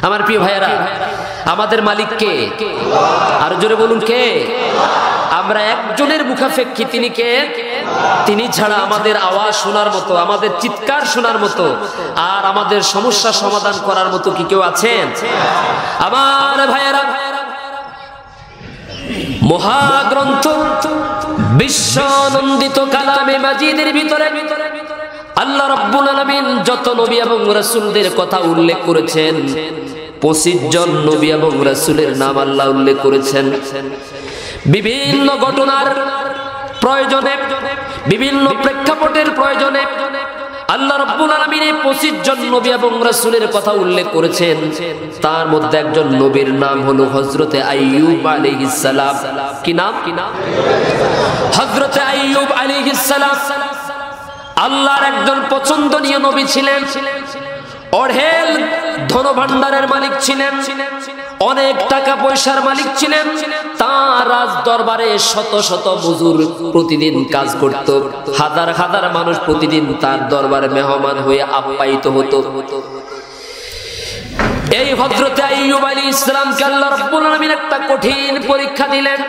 আমার প্রিয় ভাইয়েরা, আমাদের মালিক কে? আরো জোরে বলুন কে? আমরা একজনের মুখাপেক্ষী, তিনি কে? তিনি ছাড়া আমাদের আওয়াজ শোনার মতো, আমাদের চিৎকার শোনার মতো, আর আমাদের সমস্যা সমাধান করার মতো কি কেউ আছেন? আমার ভাইয়েরা, মহাগ্রন্থ বিশ্বনন্দিত কালামে মাজিদের ভিতরে আল্লাহ রাব্বুল আলামিন যত নবী এবং রাসূলদের কথা উল্লেখ করেছেন, 25 জন নবী এবং রাসূলের নাম আল্লাহ উল্লেখ করেছেন। বিভিন্ন ঘটনার প্রয়োজনে, বিভিন্ন প্রেক্ষাপটের প্রয়োজনে আল্লাহ রাব্বুল আলামিন 25 জন নবী এবং রাসূলের কথা উল্লেখ করেছেন। তার মধ্যে একজন নবীর নাম হলো হযরতে আইয়ুব আলাইহিস সালাম। কি নাম? হযরতে আইয়ুব আলাইহিস সালাম আল্লাহর একজন পছন্দনীয় নবী ছিলেন। অঢেল ধনভাণ্ডারের মালিক ছিলেন, অনেক টাকা পয়সার মালিক ছিলেন। তার রাজ দরবারে শত শত মজুর প্রতিদিন কাজ করত, হাজার হাজার মানুষ প্রতিদিন তার দরবারে মেহমান হয়ে আপ্যায়িত হতো। এই হযরতে আইয়ুব আলাইহিস সালামকে আল্লাহ রাব্বুল আলামিন একটা কঠিন পরীক্ষা দিলেন।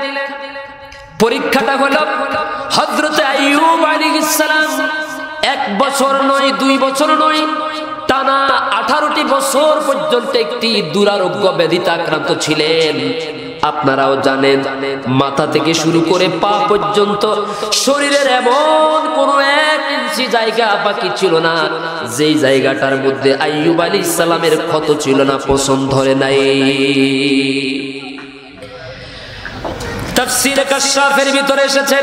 পরীক্ষাটা হলো, হযরতে আইয়ুব আলাইহিস সালাম 1 বছর নয়, 2 বছর নয়, টানা 18টি বছর পর্যন্ত একটি দুরারোগ্য ব্যাধিতে আক্রান্ত ছিলেন। আপনারাও জানেন, মাথা থেকে শুরু করে পা পর্যন্ত শরীরের এমন কোন 1 ইঞ্চি জায়গা বাকি ছিল না যেই জায়গাটার মধ্যে আইয়ুব আলাইহিস সালামের ক্ষত ছিল না, পছন্দ ধরে নাই। তাফসীরে কাশফের ভিতরে এসেছে,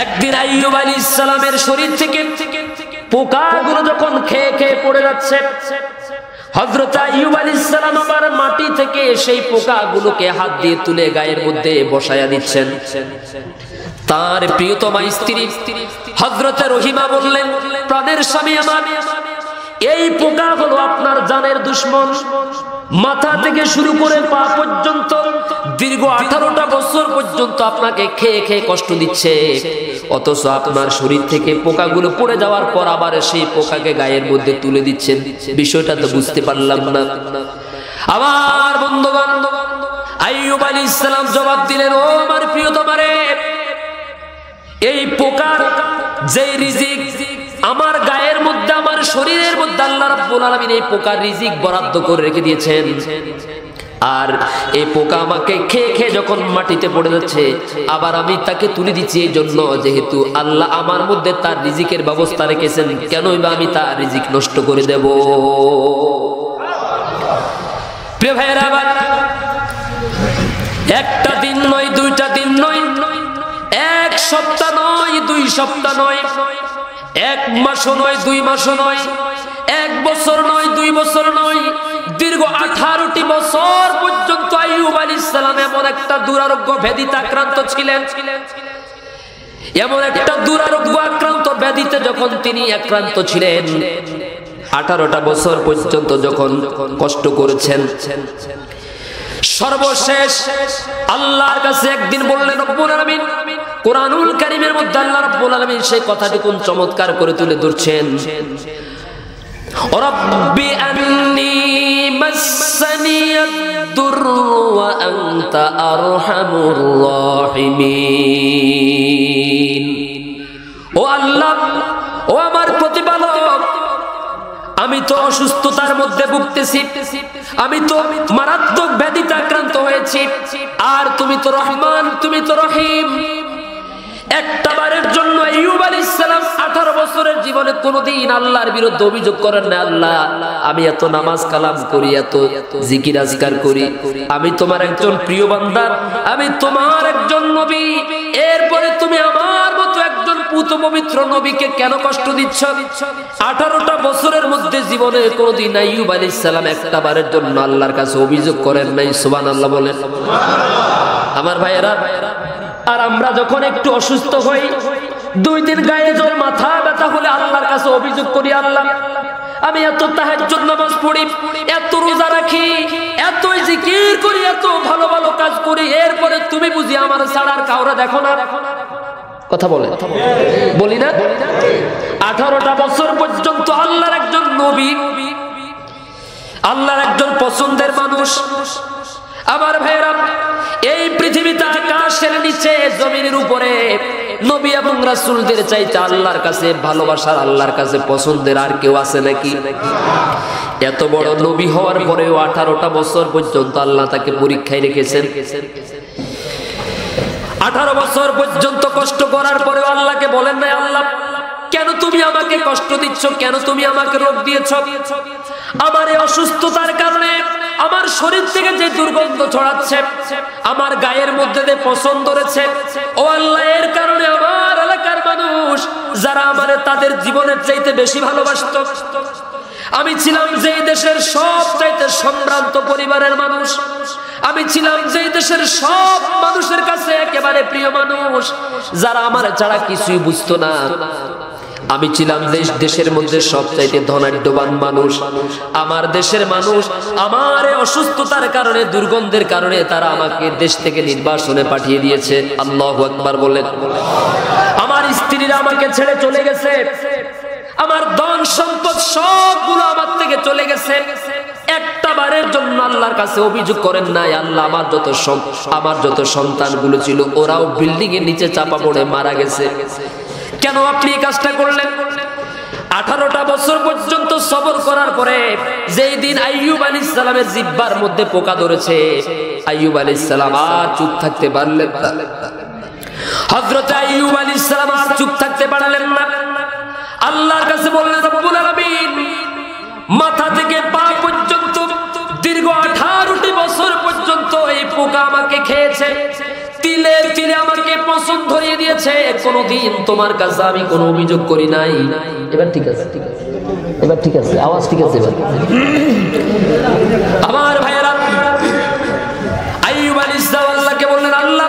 একদিন আইয়ুব আলাইহিস সালামের শরীর থেকে পোকাগুলো যখন খেয়ে খেয়ে পড়ে যাচ্ছে, হযরত আইয়ুব আলাইহিস সালাম আবার মাটি থেকে সেই পোকাগুলোকে হাত দিয়ে তুলে গায়ের মধ্যে বসায়া দিচ্ছেন। তার প্রিয়তমা স্ত্রী হযরতে রহিমা বললেন, প্রাণের স্বামী আমার, এই পোকা হলো আপনার জানের দুশমন। মাথা থেকে শুরু করে পা পর্যন্ত দীর্ঘ 18টা বছর পর্যন্ত আপনাকে খেয়ে খেয়ে কষ্ট দিচ্ছে, অথচ আপনার শরীর থেকে পোকাগুলো পড়ে যাওয়ার পর আবার সেই পোকাকে গায়ের মধ্যে তুলে দিচ্ছেন। বিষয়টা তো বুঝতে পারলাম না। আমার বন্ধুগণ, আইয়ুব আলাইহিস সালাম জবাব দিলেন, ও আমার প্রিয়তমা রে, এই পোকার যেই রিজিক আমার গায়ের মধ্যে, আমার শরীরের মধ্যে আল্লাহ রাব্বুল আলামিন এই পোকার রিজিক বরাদ্দ করে রেখে দিয়েছেন, আর এই পোকা আমাকে খেয়ে খেয়ে যখন মাটিতে পড়ে যাচ্ছে, আবার আমি তাকে তুলে দিচ্ছি এই জন্য, যেহেতু আল্লাহ আমার মধ্যে তার রিজিকের ব্যবস্থা রেখেছেন, কেনই বা আমি তার রিজিক নষ্ট করে দেব? প্রিয় ভাইয়েরা, আবার একটা দিন নয়, 2টা দিন নয়, 1 সপ্তাহ নয়, 2 সপ্তাহ নয়, 1 মাসও নয়, 2 মাসও নয়, 1 বছর নয়, 2 বছর নয়, দীর্ঘ 18টি বছর পর্যন্ত আইয়ুব আলাইহিস সালাম এমন একটা দুরারোগ্য ব্যাধিতে আক্রান্ত ছিলেন। এমন একটা দুরারোগ্য আক্রান্ত ব্যাধিতে যখন তিনি আক্রান্ত ছিলেন, 18টা বছর পর্যন্ত যখন কষ্ট করেছেন, সর্বশেষ আল্লাহর কাছে একদিন বললেন, রব্বুল আলামিন, কোরআনুল কারীমের মধ্যে আল্লাহ রাব্বুল আলামিন সেই কথাটি কোন চমৎকার করে তুলে ধরছেন, রব্বি আন্নী মাসসানিয়াদ-দুররু ওয়া আনতা আরহামুর রাহিমিন। ও আল্লাহ, ও আমার প্রতিপালক, আমি তো অসুস্থতার মধ্যে ভুগতেছি, আমি তো মারাত্মক ব্যাধিতে আক্রান্ত হয়েছি, আর তুমি তো রহমান, তুমি তো রহিম। একটা বারের জন্য আইয়ুব আলাইহিস সালাম 18 বছরের জীবনে কোনোদিন আল্লাহর বিরুদ্ধে অভিযোগ করেন না, আল্লাহ আমি এত নামাজ কালাম করি, এত জিকির আজকার করি, আমি তোমার একজন প্রিয় বান্দা, আমি তোমার একজন নবী, এরপরে তুমি আমার মতো একজন পুত পবিত্র নবীকে কেন কষ্ট দিচ্ছ? 18টা বছরের মধ্যে জীবনে কোনোদিন আইয়ুব আলাইহিস সালাম একটা বারের জন্য আল্লাহর কাছে অভিযোগ করেন নাই। সুবহানাল্লাহ বলেন। আমার ভাইয়েরা, আর আমরা যখন একটু অসুস্থ হই, 2 দিন গায়ে জ্বর, মাথা ব্যথা হলে আল্লাহর কাছে অভিযোগ করি, আল্লাহ আমি এত তাহাজ্জুদ নামাজ পড়ি, এত রোজা রাখি, এত জিকির করি, এত ভালো ভালো কাজ করি, এরপরে তুমি বুঝি আমার ছাড়ার কাউরে দেখো না? কথা বলে বলি না? 18টা বছর পর্যন্ত আল্লাহর একজন নবী আল্লাহর একজন পছন্দের মানুষ। আমার ভাইরা, এই পৃথিবীতে আকাশের নিচে জমিনের উপরে নবী এবং রাসূলদের চাইতে আল্লাহর কাছে ভালোবাসার, আল্লাহর কাছে পছন্দের আর কেউ আছে নাকি? এত বড় নবী হওয়ার পরেও 18টা বছর পর্যন্ত আল্লাহ তাকে পরীক্ষায় রেখেছেন। 18 বছর পর্যন্ত কষ্ট করার পরেও আল্লাহকে বলেন না, আল্লাহ কেন তুমি আমাকে কষ্ট দিচ্ছ, কেন তুমি আমাকে রোগ দিয়েছ? আমার এই অসুস্থতার কারণে আমার শরীর থেকে যে দুর্গন্ধ ছড়াচ্ছে, আমার গায়ের মধ্যে যে পছন ধরেছে, ও আল্লাহ এর কারণে আমার এলাকার মানুষ যারা আমারে তাদের জীবনের চাইতে বেশি ভালোবাসতো, আমি ছিলাম যেই দেশের সবচাইতে সম্ভ্রান্ত পরিবারের মানুষ, আমি ছিলাম যেই দেশের সব মানুষের কাছে একেবারে প্রিয় মানুষ, যারা আমার ছাড়া কিছুই বুঝতো না, আমি ছিলাম দেশের মধ্যে সবচাইতে ধনাঢ্যবান মানুষ, আমার দেশের মানুষ আমার অসুস্থতার কারণে, দুর্গন্ধের কারণে তারা আমাকে দেশ থেকে নির্বাসনে পাঠিয়ে দিয়েছে। আল্লাহু আকবার বলেন। আমার স্ত্রীরা আমাকে ছেড়ে চলে গেছে, আমার ধন সম্পদ সবগুলো আমার থেকে চলে গেছে। একটা বারের জন্য আল্লাহর কাছে অভিযোগ করেন নাই, আল্লাহ আমার যত সন্তানগুলো ছিল ওরাও বিল্ডিং এর নিচে চাপা পড়ে মারা গেছে, কেন আপনি এই কাজটা করলেন? 18টা বছর পর্যন্ত সবর করার পরে যেই দিন আইয়ুব আলাইহিস সালামের জিহ্বার মধ্যে পোকা ধরেছে, আইয়ুব আলাইহিস সালাম আর চুপ থাকতে পারলেন না। হযরত আইয়ুব আলাইহিস সালাম আর চুপ থাকতে পারলেন না। আল্লাহর কাছে বললেন, রব্বুল আলামিন, মাথা থেকে পা পর্যন্ত দীর্ঘ 18টি বছর পর্যন্ত এই পোকা আমাকে খেয়েছে, তিলে তিলে আমাকে পছন্দ ধরিয়ে দিয়েছে, কোনদিন তোমার কাছে আমি কোনো অভিযোগ করি নাই। এবার ঠিক আছে, এবার ঠিক আছে, আওয়াজ ঠিক আছে এবার। আমার ভাইয়েরা, আইয়ুব আলাইহিস সালাম আল্লাহকে বললেন, আল্লাহ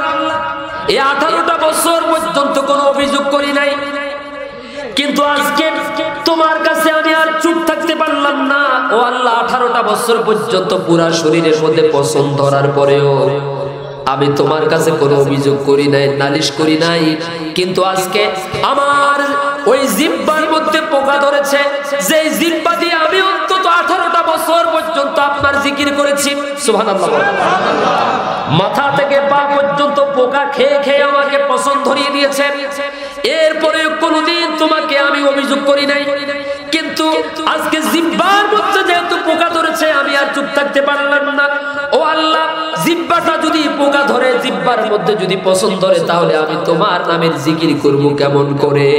এই 18টা বছর পর্যন্ত কোনো অভিযোগ করি নাই, কিন্তু আজকে তোমার কাছে আমি আর চুপ থাকতে পারলাম না। ও আল্লাহ, 18টা বছর পর্যন্ত পুরা শরীরের মধ্যে পছন ধরার পরেও আমি তোমার কাছে কোনো অভিযোগ করি নাই, নালিশ করি নাই, কিন্তু আজকে আমার ওই জিহ্বার মধ্যে পোকা ধরেছে, যে জিহ্বা দিয়ে আমি অন্তত 18টা বছর পর্যন্ত আপনার জিকির করেছি। সুবহানাল্লাহ। মাথা থেকে পা পর্যন্ত পোকা খেয়ে খেয়ে আমাকে পছন্দ ধরিয়ে দিয়েছে, এরপরে কোনোদিন তোমাকে আমি অভিযোগ করি নাই, কিন্তু আজকে জিহ্বার মধ্যে যেহেতু পোকা ধরেছে আমি আর চুপ থাকতে পারলাম না। ও আল্লাহ, জিহ্বাটা যদি পোকা ধরে, জিহ্বার মধ্যে যদি পছন্দ ধরে, তাহলে আমি তোমার নামের জিকির করব কেমন করে?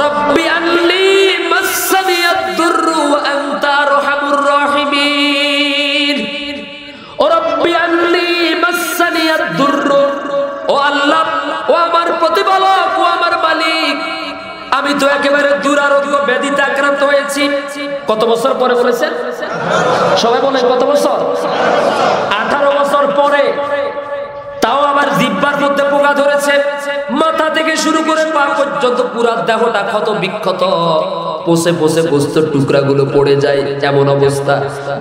রব্বি আন্নী মাসসানিয়াদ দুররু ওয়া আনতা আরহামুর রাহিমিন। ও রব্বি আন্নী মাসসানিয়াদ দুররু, ও আল্লাহ, ও আমার প্রতিপালক, ও আমার মালিক, আমি তো একেবারে দুরারোগ্য ব্যাধিতে আক্রান্ত হয়েছি। কত বছর পরে বলেছেন? সবাই বলেন কত বছর? 18 বছর পরে। তাও আবার জিহ্বার মধ্যে পোকা ধরেছে, মাথা থেকে শুরু করে পা পর্যন্ত পুরো দেহটা ক্ষত বিক্ষত, পচে পচে গোস্তের টুকরাগুলো পড়ে যায়, এমন অবস্থা।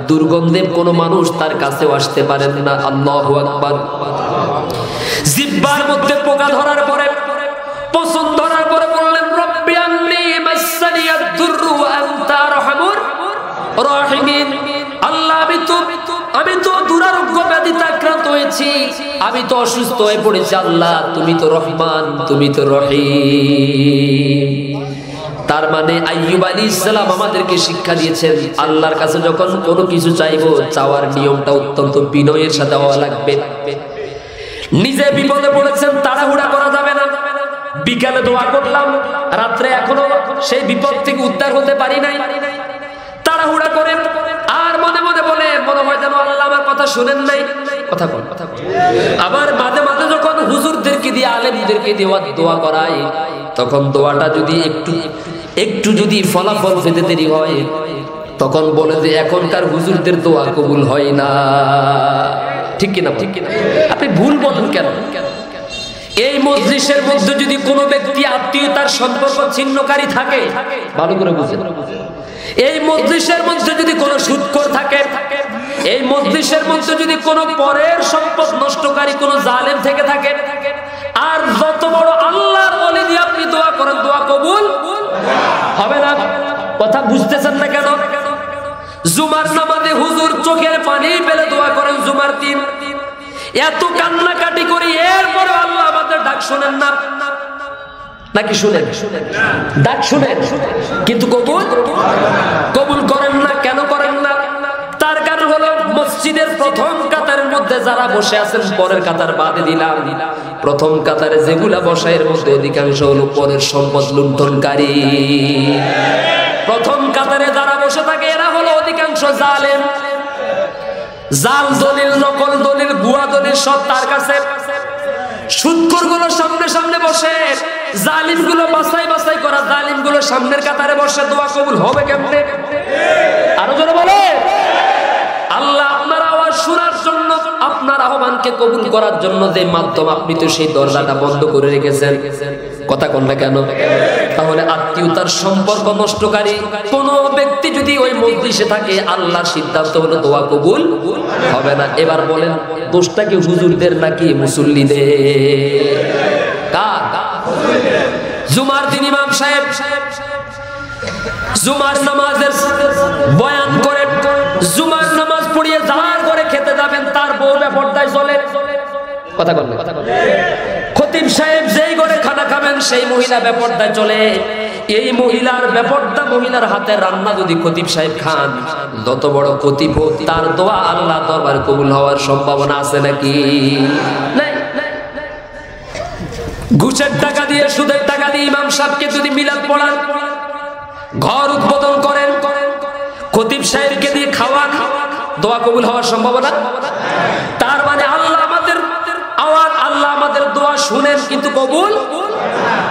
দুর্গন্ধে কোনো মানুষ তার কাছেও আসতে পারেন না। আল্লাহু আকবার। জিহ্বার মধ্যে পোকা ধরার পরে, পছন্দ ধরার পরে বললেন, রব্বি আন্নী মাসসানিয়াদ দুররু ওয়া আনতা আরহামুর রাহিমিন। আল্লাহ, আমি তো দুরারোগ্য ব্যাধিতে আক্রান্ত হয়েছি, আমি তো অসুস্থ হয়ে পড়েছি। আল্লাহ, তুমি তো রহমান, তুমি তো রহিম। তার মানে আইয়ুব আলাইহিস সালাম আমাদেরকে শিক্ষা দিয়েছেন, আল্লাহর কাছে যখন কোনো কিছু চাইবো, চাওয়ার নিয়মটা অত্যন্ত বিনয়ের সাথে হওয়া লাগবে। নিজে বিপদে পড়েছেন, তাড়াহুড়া করা যাবে না। বিকালে দোয়া করলাম, রাত্রে এখনো সেই বিপদ থেকে উদ্ধার হতে পারি নাই, তাড়াহুড়া করেন আর মনে মনে বলে, মনে হয় যেন আল্লাহ আমার কথা শুনেন নাই। কথা বল। আবার মাঝে মাঝে যখন হুজুরদেরকে দিয়ে, আলেমদেরকে দিয়ে দোয়া করাই, তখন দোয়াটা যদি একটু যদি ফলাফল পেতে দেরি হয়, তখন বলে যে এখনকার হুজুরদের দোয়া কবুল হয় না। ঠিক কিনা? ঠিক কিনা? আপনি ভুল বলেন কেন? এই মজলিসের মধ্যে যদি কোনো ব্যক্তি আত্মীয়তার সম্পর্ক ছিন্নকারী থাকে, ভালো করে বুঝেন, এই মজলিসের মধ্যে যদি কোনো সুদখোর থাকে, এই মজলিসের মধ্যে যদি কোনো পরের সম্পদ নষ্টকারী কোনো জালেম থেকে থাকে, আর যত বড় আল্লাহর ওলি দিয়ে আপনি দোয়া করেন, দোয়া কবুল হবে না। কথা বুঝতেছেন না কেন? জুমার নামাজে হুজুর চোখের পানি ফেলে দোয়া করেন জুমার দিন, এত কান্নাকাটি করি, এরপরে আল্লাহ আমাদের ডাক শোনেন না নাকি? শুনেন, ডাক শুনেন, কিন্তু কবুল করেন না। কেন করেন না? তার কারণ হলো মসজিদের প্রথম কাতারের মধ্যে যারা বসে আছেন, পরের কাতার বাদে দিলাম, প্রথম কাতারে যেগুলা বসা এর মধ্যে অধিকাংশ হলো পরের সম্পদ লুণ্ঠনকারী। প্রথম কাতারে যারা বসে থাকে এরা হলো অধিকাংশ জালেম। জাল দলিল, নকল দলিল, ভুয়া দলিল সব তার কাছে। সুদখোর গুলো সামনে সামনে বসে, জালিম গুলো বাছাই বাছাই করা, জালিম গুলো সামনের কাতারে বসে। দোয়া কবুল হবে কেমনে? আরো জোরে বলে। আল্লাহ আপনার আওয়াজ শোনার জন্য, আপনার আহ্বানকে কবুল করার জন্য যে মাধ্যম, আপনি তো সেই দরজাটা বন্ধ করে রেখেছেন। কথা কন না কেন? তাহলে আত্মীয়তার সম্পর্ক নষ্টকারী কোন ব্যক্তি যদি ওই মজলিসে থাকে, আল্লাহর সিদ্ধান্ত হলো দোয়া কবুল হবে না। এবার বলেন, দোষটা কি হুজুরদের নাকি মুসল্লিদের? কার? জুমার দিন ইমাম সাহেব জুমার নামাজের বয়ান করে, জুমার নামাজ পড়িয়ে যার করে খেতে যাবেন, তার বউ বেপরদায় চলে। কথা বল। খতিব সাহেব যেই করে খানা খাবেন, সেই মহিলা বেপরদায় চলে। এই মহিলার বেপরদা মহিলার হাতে রান্না যদি খতিব সাহেব খান, যত বড় খতিব হোক, তার দোয়া আল্লাহ দরবার কবুল হওয়ার সম্ভাবনা আছে নাকি? নাই। ঘুষের টাকা দিয়ে, সুদের টাকা দিয়ে ইমাম সাহেবকে যদি মিলাদ পড়ান, ঘর উদ্বোধন করেন, খতিব সাহেবকে দিয়ে খাওয়ান, দোয়া কবুল হওয়ার সম্ভাবনা? তার মানে আল্লাহ আমাদের আওয়াজ, আল্লাহ আমাদের দোয়া শুনেন, কিন্তু কবুল।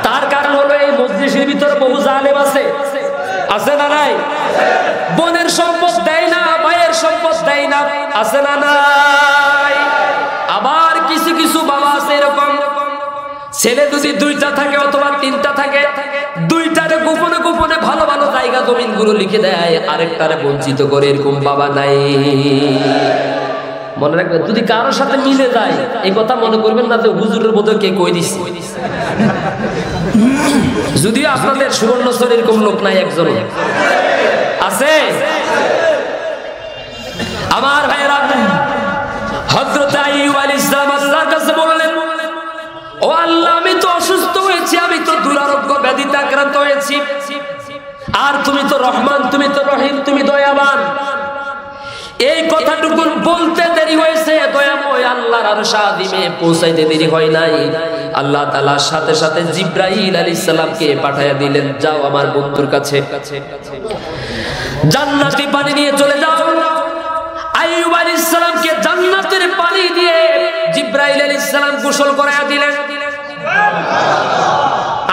তার কারণ হলো এই মজলিসের ভিতরে বহু জালেম আছে। আছে না নাই? বোনের সম্পদ দেয় না, ভাইয়ের সম্পদ দেয় না। আছে না নাই? আবার কিছু কিছু বাবা আছে এরকম, ছেলে যদি দুইটা থাকে অথবা তিনটা থাকে, দুইটারে গোপনে গোপনে ভালো ভালো জায়গা জমিন গুলো লিখে দেয়, আরেকটারে বঞ্চিত করে। এরকম বাবা নাই? মনে রাখবেন, যদি কারোর সাথে মিলে যায়, এই কথা মনে করবেন না যে হুজুরের মতো কে কই দিচ্ছে। যদিও আপনাদের সুবর্ণচর এরকম লোক নাই, একজন আছে। আমার ভাইয়েরা, হযরত আইয়ুব আলাইহিস সালাম আল্লাহর কাছে বললেন, ও আল্লাহ, আমি তো অসুস্থ হয়েছি, আমি তো দুরারোগ্য ব্যাধিতে আক্রান্ত হয়েছি, আর তুমি তো রহমান, তুমি তো রহিম, তুমি দয়াবান। এই কথাটুকু বলতে দেরি হয়েছে, দয়াময় আল্লাহর আরশ আযিমে পৌঁছাইতে দেরি হয় নাই। আল্লাহ তাআলা সাথে সাথে জিবরাইল আলাইহিস সালামকে পাঠায়া দিলেন, যাও আমার বন্ধুর কাছে, জান্নাতি পানি নিয়ে চলে যাও। আইয়ুব আলাইহিস সালামকে জান্নাতের পানি দিয়ে জিবরাইল আলাইহিস সালাম গোসল করায়া দিলেন।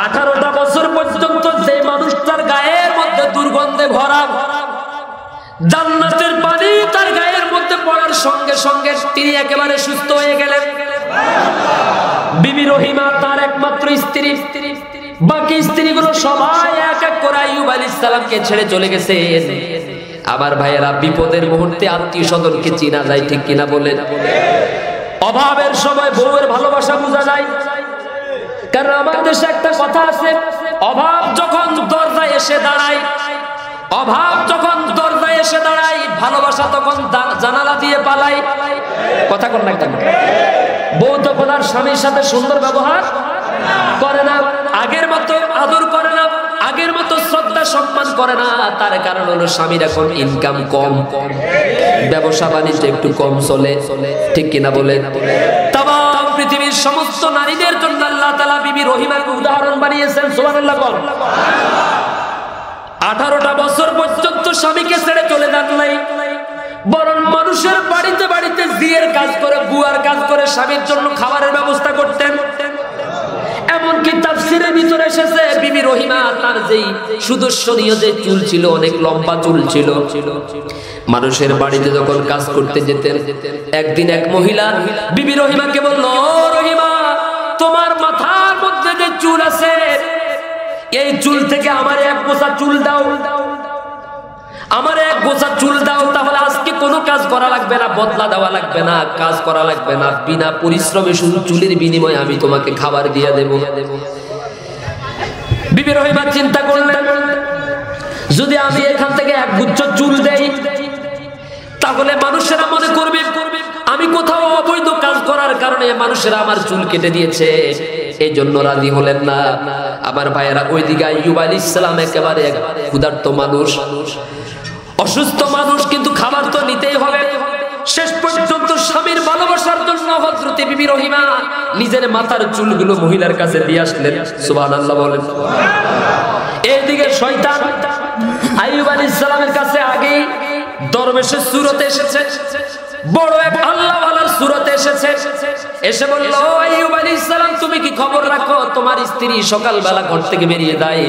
18টা বছর পর্যন্ত যে মানুষটার গায়ের মধ্যে দুর্গন্ধে ভরা, জান্নাতের পানি তার গায়ের মধ্যে পড়ার সঙ্গে সঙ্গে তিনি একেবারে সুস্থ হয়ে গেলেন। বিবি রহিমা তার একমাত্র স্ত্রী, বাকি স্ত্রীগুলো সবাই এক এক করে আইয়ুব আলাইহিস সালামকে ছেড়ে চলে গেছে। আমার ভাইয়েরা, বিপদের মুহূর্তে আত্মীয় স্বজনকে চিনা যায়, ঠিক কিনা বলেন? অভাবের সময় বউয়ের ভালোবাসা বোঝা যায়। কারণ আমাদের দেশে একটা কথা আছে, অভাব যখন দরজায় এসে দাঁড়ায়, অভাব যখন দরজায় এসে দাঁড়ায়, ভালোবাসা তখন জানালা দিয়ে পালায়। কথা কোন না? বউ তখন আর স্বামীর সাথে সুন্দর ব্যবহার করে না, আগের মতো আদর করে না, আগের মতো শ্রদ্ধা সম্মান করে না। তার কারণ হলো স্বামীর এখন ইনকাম কম, ব্যবসা বাণিজ্য একটু কম চলে, ঠিক কিনা বলে? তাম পৃথিবীর সমস্ত নারীদের জন্য আল্লাহ তাআলা বিবি রহিমাকে উদাহরণ বানিয়েছেন। সুবহানাল্লাহ। 18টা বছর পর্যন্ত স্বামীকে ছেড়ে চলে যান নাই, বরং মানুষের বাড়িতে বাড়িতে জিয়ের কাজ করে, বুয়ার কাজ করে স্বামীর জন্য খাবারের ব্যবস্থা করতেন। এমনকি তাফসীরের ভিতরে এসেছে, বিবি রহিমা তার যেই সুদর্শনীয় যে চুল ছিল, অনেক লম্বা চুল ছিল, মানুষের বাড়িতে যখন কাজ করতে যেতেন, একদিন এক মহিলা বিবি রহিমাকে বলল, ও রহিমা, তোমার মাথার মধ্যে যে চুল আছে, এই চুল থেকে আমার এক গোছা চুল দাও, আমার এক গোছা চুল দাও, তাহলে আজকে কোনো কাজ করা লাগবে না, বদলা দেওয়া লাগবে না, কাজ করা লাগবে না, বিনা পরিশ্রমে শুধু চুলের বিনিময়ে আমি তোমাকে খাবার দিয়ে দেব। বিবি রহিমা চিন্তা করলেন, যদি আমি এখান থেকে এক গুচ্ছ চুল দেই তাহলে মানুষেরা মনে করবে আমি কোথাও অবৈধ কাজ করার কারণে মানুষেরা আমার চুল কেটে দিয়েছে, এই জন্য রাজি হলেন না। আমার ভাইয়েরা, ওইদিকে আইয়ুব আলাইহিস সালাম একেবারে ক্ষুধার্ত মানুষ, অসুস্থ মানুষ, কিন্তু খাবার তো নিতেই হবে। শেষ পর্যন্ত স্বামীর ভালোবাসার জন্য হযরতে বিবি রহিমা নিজের মাথার চুলগুলো মহিলার কাছে দিয়ে আসলেন। সুবহানাল্লাহ বলেন। এইদিকে শয়তান আইয়ুব আলাইহিস সালামের কাছে আগেই দরবেশের সূরতে এসেছে, বড় এক আল্লাহওয়ালার সূরতে এসেছে। এসে বলল, আইয়ুব আলাইহিস সালাম, তুমি কি খবর রাখো তোমার স্ত্রী সকালবেলা ঘর থেকে বেরিয়ে যায়,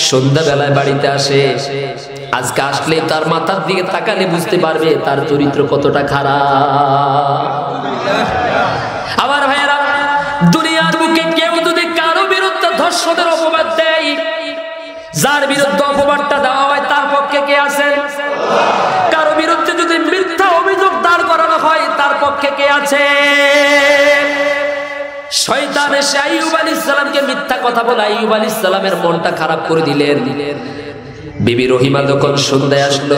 সন্ধ্যাবেলায় বাড়িতে আসে। আজকে আসলে তার মাথার দিকে তাকালে বুঝতে পারবে তার চরিত্র কতটা খারাপ। আবার ভাইয়েরা, দুনিয়ার বুকে কেউ যদি কারো বিরুদ্ধে ধর্ষণের অপবাদ দেয়, যার বিরুদ্ধে অপবাদটা দেওয়া হয় তার পক্ষে কে আছেন? কারো বিরুদ্ধে যদি মিথ্যা অভিযোগ দাঁড় করানো হয় তার পক্ষে কে আছে? শয়তান এসে আইয়ুব আলাইহিস সালামকে মিথ্যা কথা বলে আইয়ুব আলাইহিস সালামের মনটা খারাপ করে দিলেন। বিবি রহিমা যখন সন্ধ্যায় আসলো,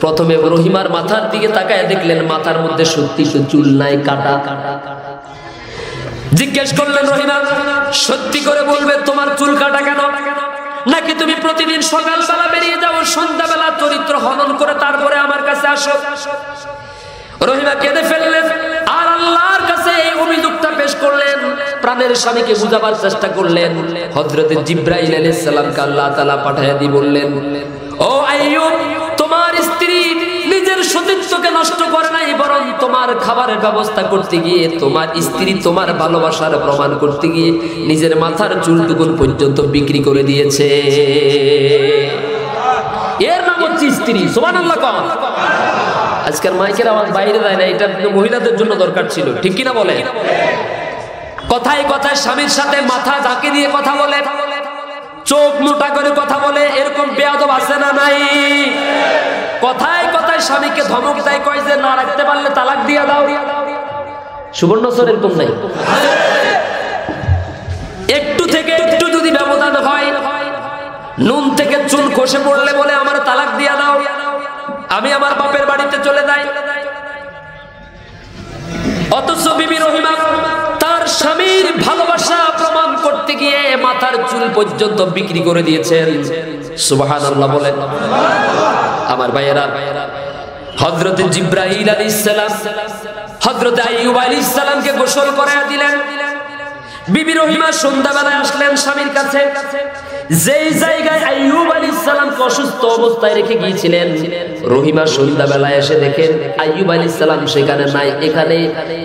প্রথমে রহিমার মাথার দিকে তাকায় দেখলেন মাথার মধ্যে সত্যি চুল নাই, কাটা। জিজ্ঞেস করলেন, রহিমা সত্যি করে বলবে তোমার চুল কাটা কেন? নাকি তুমি প্রতিদিন সকালবেলা বেরিয়ে যাও, সন্ধ্যাবেলা চরিত্র হনন করে তারপরে আমার কাছে আসো? রহিমা কেঁদে ফেললেন আর আল্লাহর কাছে এই অভিযোগটা পেশ করলেন। প্রাণের স্বামীকে বুঝাবার চেষ্টা করলেন। হযরত জিবরাইল আলাইহিস সালামকে আল্লাহ তাআলা পাঠিয়ে দিয়ে বললেন, ও আইয়ুব, তোমার স্ত্রী নিজের সতীত্বকে নষ্ট করে নাই, বরং তোমার খাবারের ব্যবস্থা করতে গিয়ে, তোমার স্ত্রী তোমার ভালোবাসার প্রমাণ করতে গিয়ে নিজের মাথার চুলটুকুন পর্যন্ত বিক্রি করে দিয়েছে। এর নাম হচ্ছে স্ত্রী। সুবহানাল্লাহ। আজকের মাইকের আওয়াজ বাইরে যায় না, এটা মহিলাদের জন্য দরকার ছিল, ঠিক কিনা বলে? কথায় কথায় স্বামীর সাথে মাথা ঝাঁকি দিয়ে কথা বলে, চোখ মোটা করে কথা বলে, এরকম বেয়াদব আছে না নাই? কথায় কথায় স্বামীকে ধমক দেয়, কয় যে না রাখতে পারলে তালাক দিয়ে দাও। সুবর্ণচর এরকম নাই? একটু থেকে একটু যদি ব্যবধান হয়, নুন থেকে চুন খসে পড়লে বলে আমার তালাক দিয়ে দাও, আমি আমার বাপের বাড়িতে চলে যাই। অথচ বিবি রহিমা তার স্বামীর ভালোবাসা প্রমাণ করতে গিয়ে মাথার চুল পর্যন্ত বিক্রি করে দিয়েছেন। সুবহানাল্লাহ বলেন। আমার ভাইয়েরা, হযরত জিবরাইল আলাইহিস সালাম হযরত আইয়ুব আলাইহিস সালামকে গোসল করায় দিলেন। বিবি রহিমা সন্ধ্যাবেলায় আসলেন স্বামীর কাছে। যেই জায়গায় আইয়ুব আলাইহিস সালামকে অসুস্থ অবস্থায় রেখে গিয়েছিলেন, রহিমা সন্ধ্যাবেলায় এসে দেখেন আইয়ুব আলাইহিস সালাম সেখানে নাই। এখানে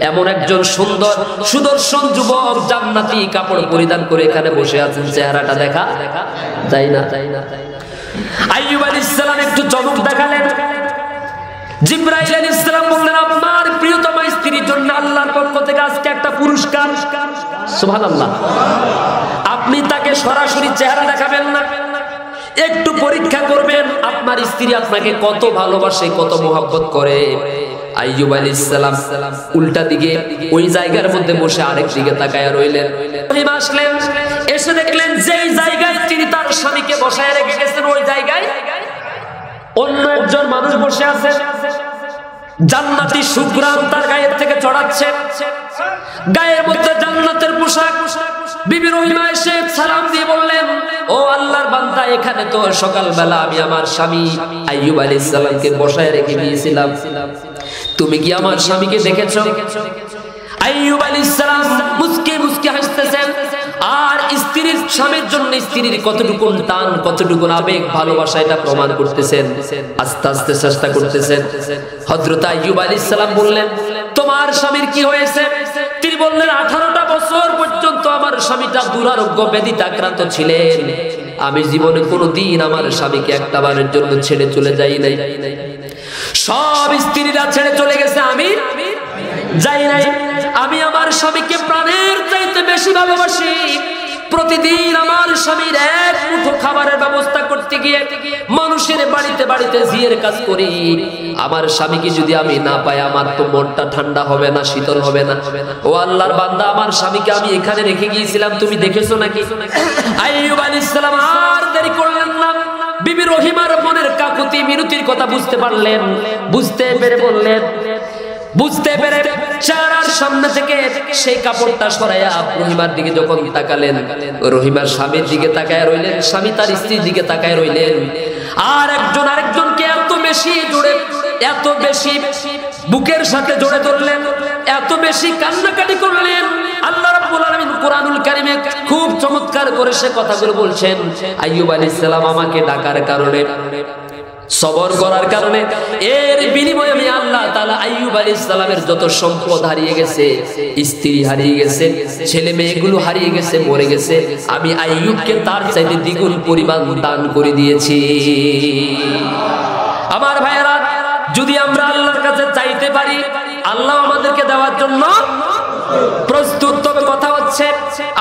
এমন একজন সুন্দর সুদর্শন যুবক জান্নাতি কাপড় পরিধান করে এখানে বসে আছেন। চেহারাটা দেখা যায় না? আইয়ুব আলাইহিস সালাম একটু চমক দেখালেন। জিবরাইল আলাইহিস সালাম বললেন, আপনার প্রিয়তমা স্ত্রীর জন্য আল্লাহর পক্ষ থেকে আজকে একটা পুরস্কার। সুবহানাল্লাহ। আপনি তাকে সরাসরি চেহারা দেখাবেন না, একটু পরীক্ষা করবেন আপনার স্ত্রী আপনাকে কত ভালোবাসে, কত মহব্বত করে। আইয়ুব আলাইহিস সালাম উল্টা দিকে ওই জায়গার মধ্যে বসে আরেক দিকে তাকায়া রইলেন। রহিমা আসলেন, এসে দেখলেন যেই জায়গায় তিনি তার স্বামীকে বসায় রেখে গেছেন ওই জায়গায় অন্য একজন মানুষ বসে আছে। জান্নাতি সুঘ্রাণ তার গায়ের থেকে ছড়াচ্ছে, গায়ের মধ্যে জান্নাতের পোশাক। বিবি রহিমা এসে সালাম দিয়ে বললেন, ও আল্লাহর বান্দা, এখানে তো সকালবেলা আমি আমার স্বামী আইয়ুব আলাইহিস সালামকে বসায় রেখে গিয়েছিলাম, তুমি কি আমার স্বামীকে দেখেছো? আইয়ুব আলাইহিস সালাম মুস্কি মুস্কি হাসতেছেন আর স্ত্রীর স্বামীর জন্য স্ত্রীর কতটুকু টান, কতটুকু আবেগ, ভালোবাসা এটা প্রমাণ করতেছেন। আস্তে আস্তে চেষ্টা করতেছেন। হযরত আইয়ুব আলাইহিস সালাম বললেন, তোমার স্বামীর কি হয়েছে? তিনি বললেন, 18টা বছর পর্যন্ত আমার স্বামীটা দুরারোগ্য ব্যাধিতে আক্রান্ত ছিলেন। আমি জীবনে কোনোদিন আমার স্বামীকে একটাবারের জন্য ছেড়ে চলে যাই নাই। সব স্ত্রীরা ছেড়ে চলে গেছে, আমি যাই নাই। আমি আমার স্বামীকে প্রাণের চাইতে বেশি ভালোবাসি। প্রতিদিন আমার স্বামীর এক মুঠো খাবারের ব্যবস্থা করতে গিয়ে মানুষের বাড়িতে বাড়িতে জিয়ের কাজ করি। আমার স্বামীকে যদি আমি না পাই আমার তো মনটা ঠান্ডা হবে না, শীতল হবে না। ও আল্লাহর বান্দা, আমার স্বামীকে আমি এখানে রেখে গিয়েছিলাম, তুমি দেখেছো নাকি? আইয়ুব আলাইহিস সালাম আর দেরি করলেন না, বিবি রহিমার মনের কাকুতি মিনতির কথা বুঝতে পারলেন, বুঝতে পেরে বললেন, বুঝতে পেরে চেহারার সামনে থেকে সেই কাপড়টা সরাইয়া রহিমার দিকে যখন তাকালেন, রহিমার স্বামীর দিকে তাকায় রইলেন, স্বামী তার স্ত্রীর দিকে তাকায় রইলেন। আর একজন আরেকজনকে এত বেশি জোরে, এত বেশি বুকের সাথে জোরে ধরলেন, এত বেশি কান্নাকাটি করলেন। আল্লাহ রাব্বুল আলামিন কুরআনুল কারীমে খুব চমৎকার করে সে কথাগুলো বলছেন। আইয়ুব আলাইহিস সালাম আমাকে ডাকার কারণে, সবর করার কারণে, এর বিনিময়ে আমি আল্লাহ তাআলা আইয়ুব আলাইহিস সালামের যত সম্পদ হারিয়ে গেছে, স্ত্রী হারিয়ে গেছে, ছেলে মেয়েগুলো হারিয়ে গেছে, মরে গেছে, আমি আইয়ুবকে তার চাইতে দ্বিগুণ পরিমাণ দান করে দিয়েছি। আমার ভাইয়েরা, যদি আমরা আল্লাহর কাছে চাইতে পারি, আল্লাহ আমাদেরকে দেওয়ার জন্য প্রস্তুত। তবে কথা হচ্ছে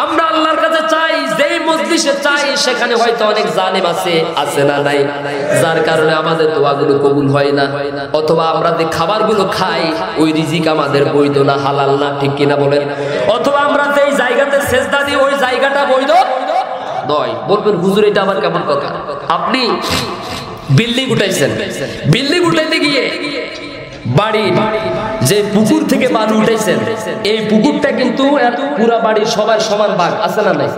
আমরা আল্লাহর কাছে চাই, যেই মজলিসে চাই সেখানে হয়তো অনেক জালেম আছে না নাই, যার কারণে আমাদের দোয়াগুলো কবুল হয় না, অথবা আমরা যে খাবারগুলো খাই ওই রিজিক আমাদের বৈধ না, হালাল না, ঠিক কিনা বলেন? অথবা আমরা যেই জায়গাতে সেজদা দিই ওই জায়গাটা বৈধ নয়। বলবেন হুজুর এটা আবার কেমন কথা? আপনি বিল্ডিং উঠাইছেন, বিল্ডিং উঠাইতে গিয়ে বাড়ি যে পুকুর থেকে বালু উঠাইছেন, এই পুকুরটা কিন্তু পুরা বাড়ির সবার সমান ভাগ আছে না নাই?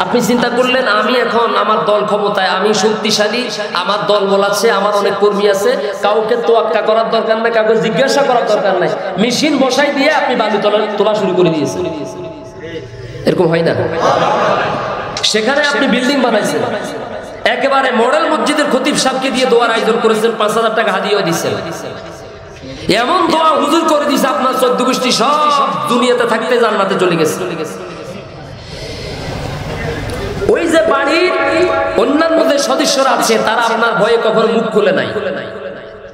আপনি চিন্তা করলেন আমি এখন আমার দল ক্ষমতায়, আমি শক্তিশালী, আমার দল বলাচ্ছে, আমার অনেক কর্মী আছে, কাউকে তোয়াক্কা করার দরকার নাই, কাউকে জিজ্ঞাসা করার দরকার নাই, মেশিন বসাই দিয়ে আপনি বালু তোলা শুরু করে দিয়েছেন। এরকম হয় না? সেখানে আপনি বিল্ডিং বানাইছেন, একেবারে মডেল মসজিদের খতিব সাহেবকে দিয়ে দোয়ার আয়োজন করেছেন, 5,000 টাকা হাদিয়া দিয়েছেন। এমন দোয়া হুজুর করে দিয়েছে আপনার 14 গোষ্ঠী সব দুনিয়াতে থাকতে জান্নাতে চলে গেছে। ওই যে বাড়ির অন্যান্য যে সদস্যরা আছে তারা আপনার ভয়ে কখনো মুখ খুলে নাই,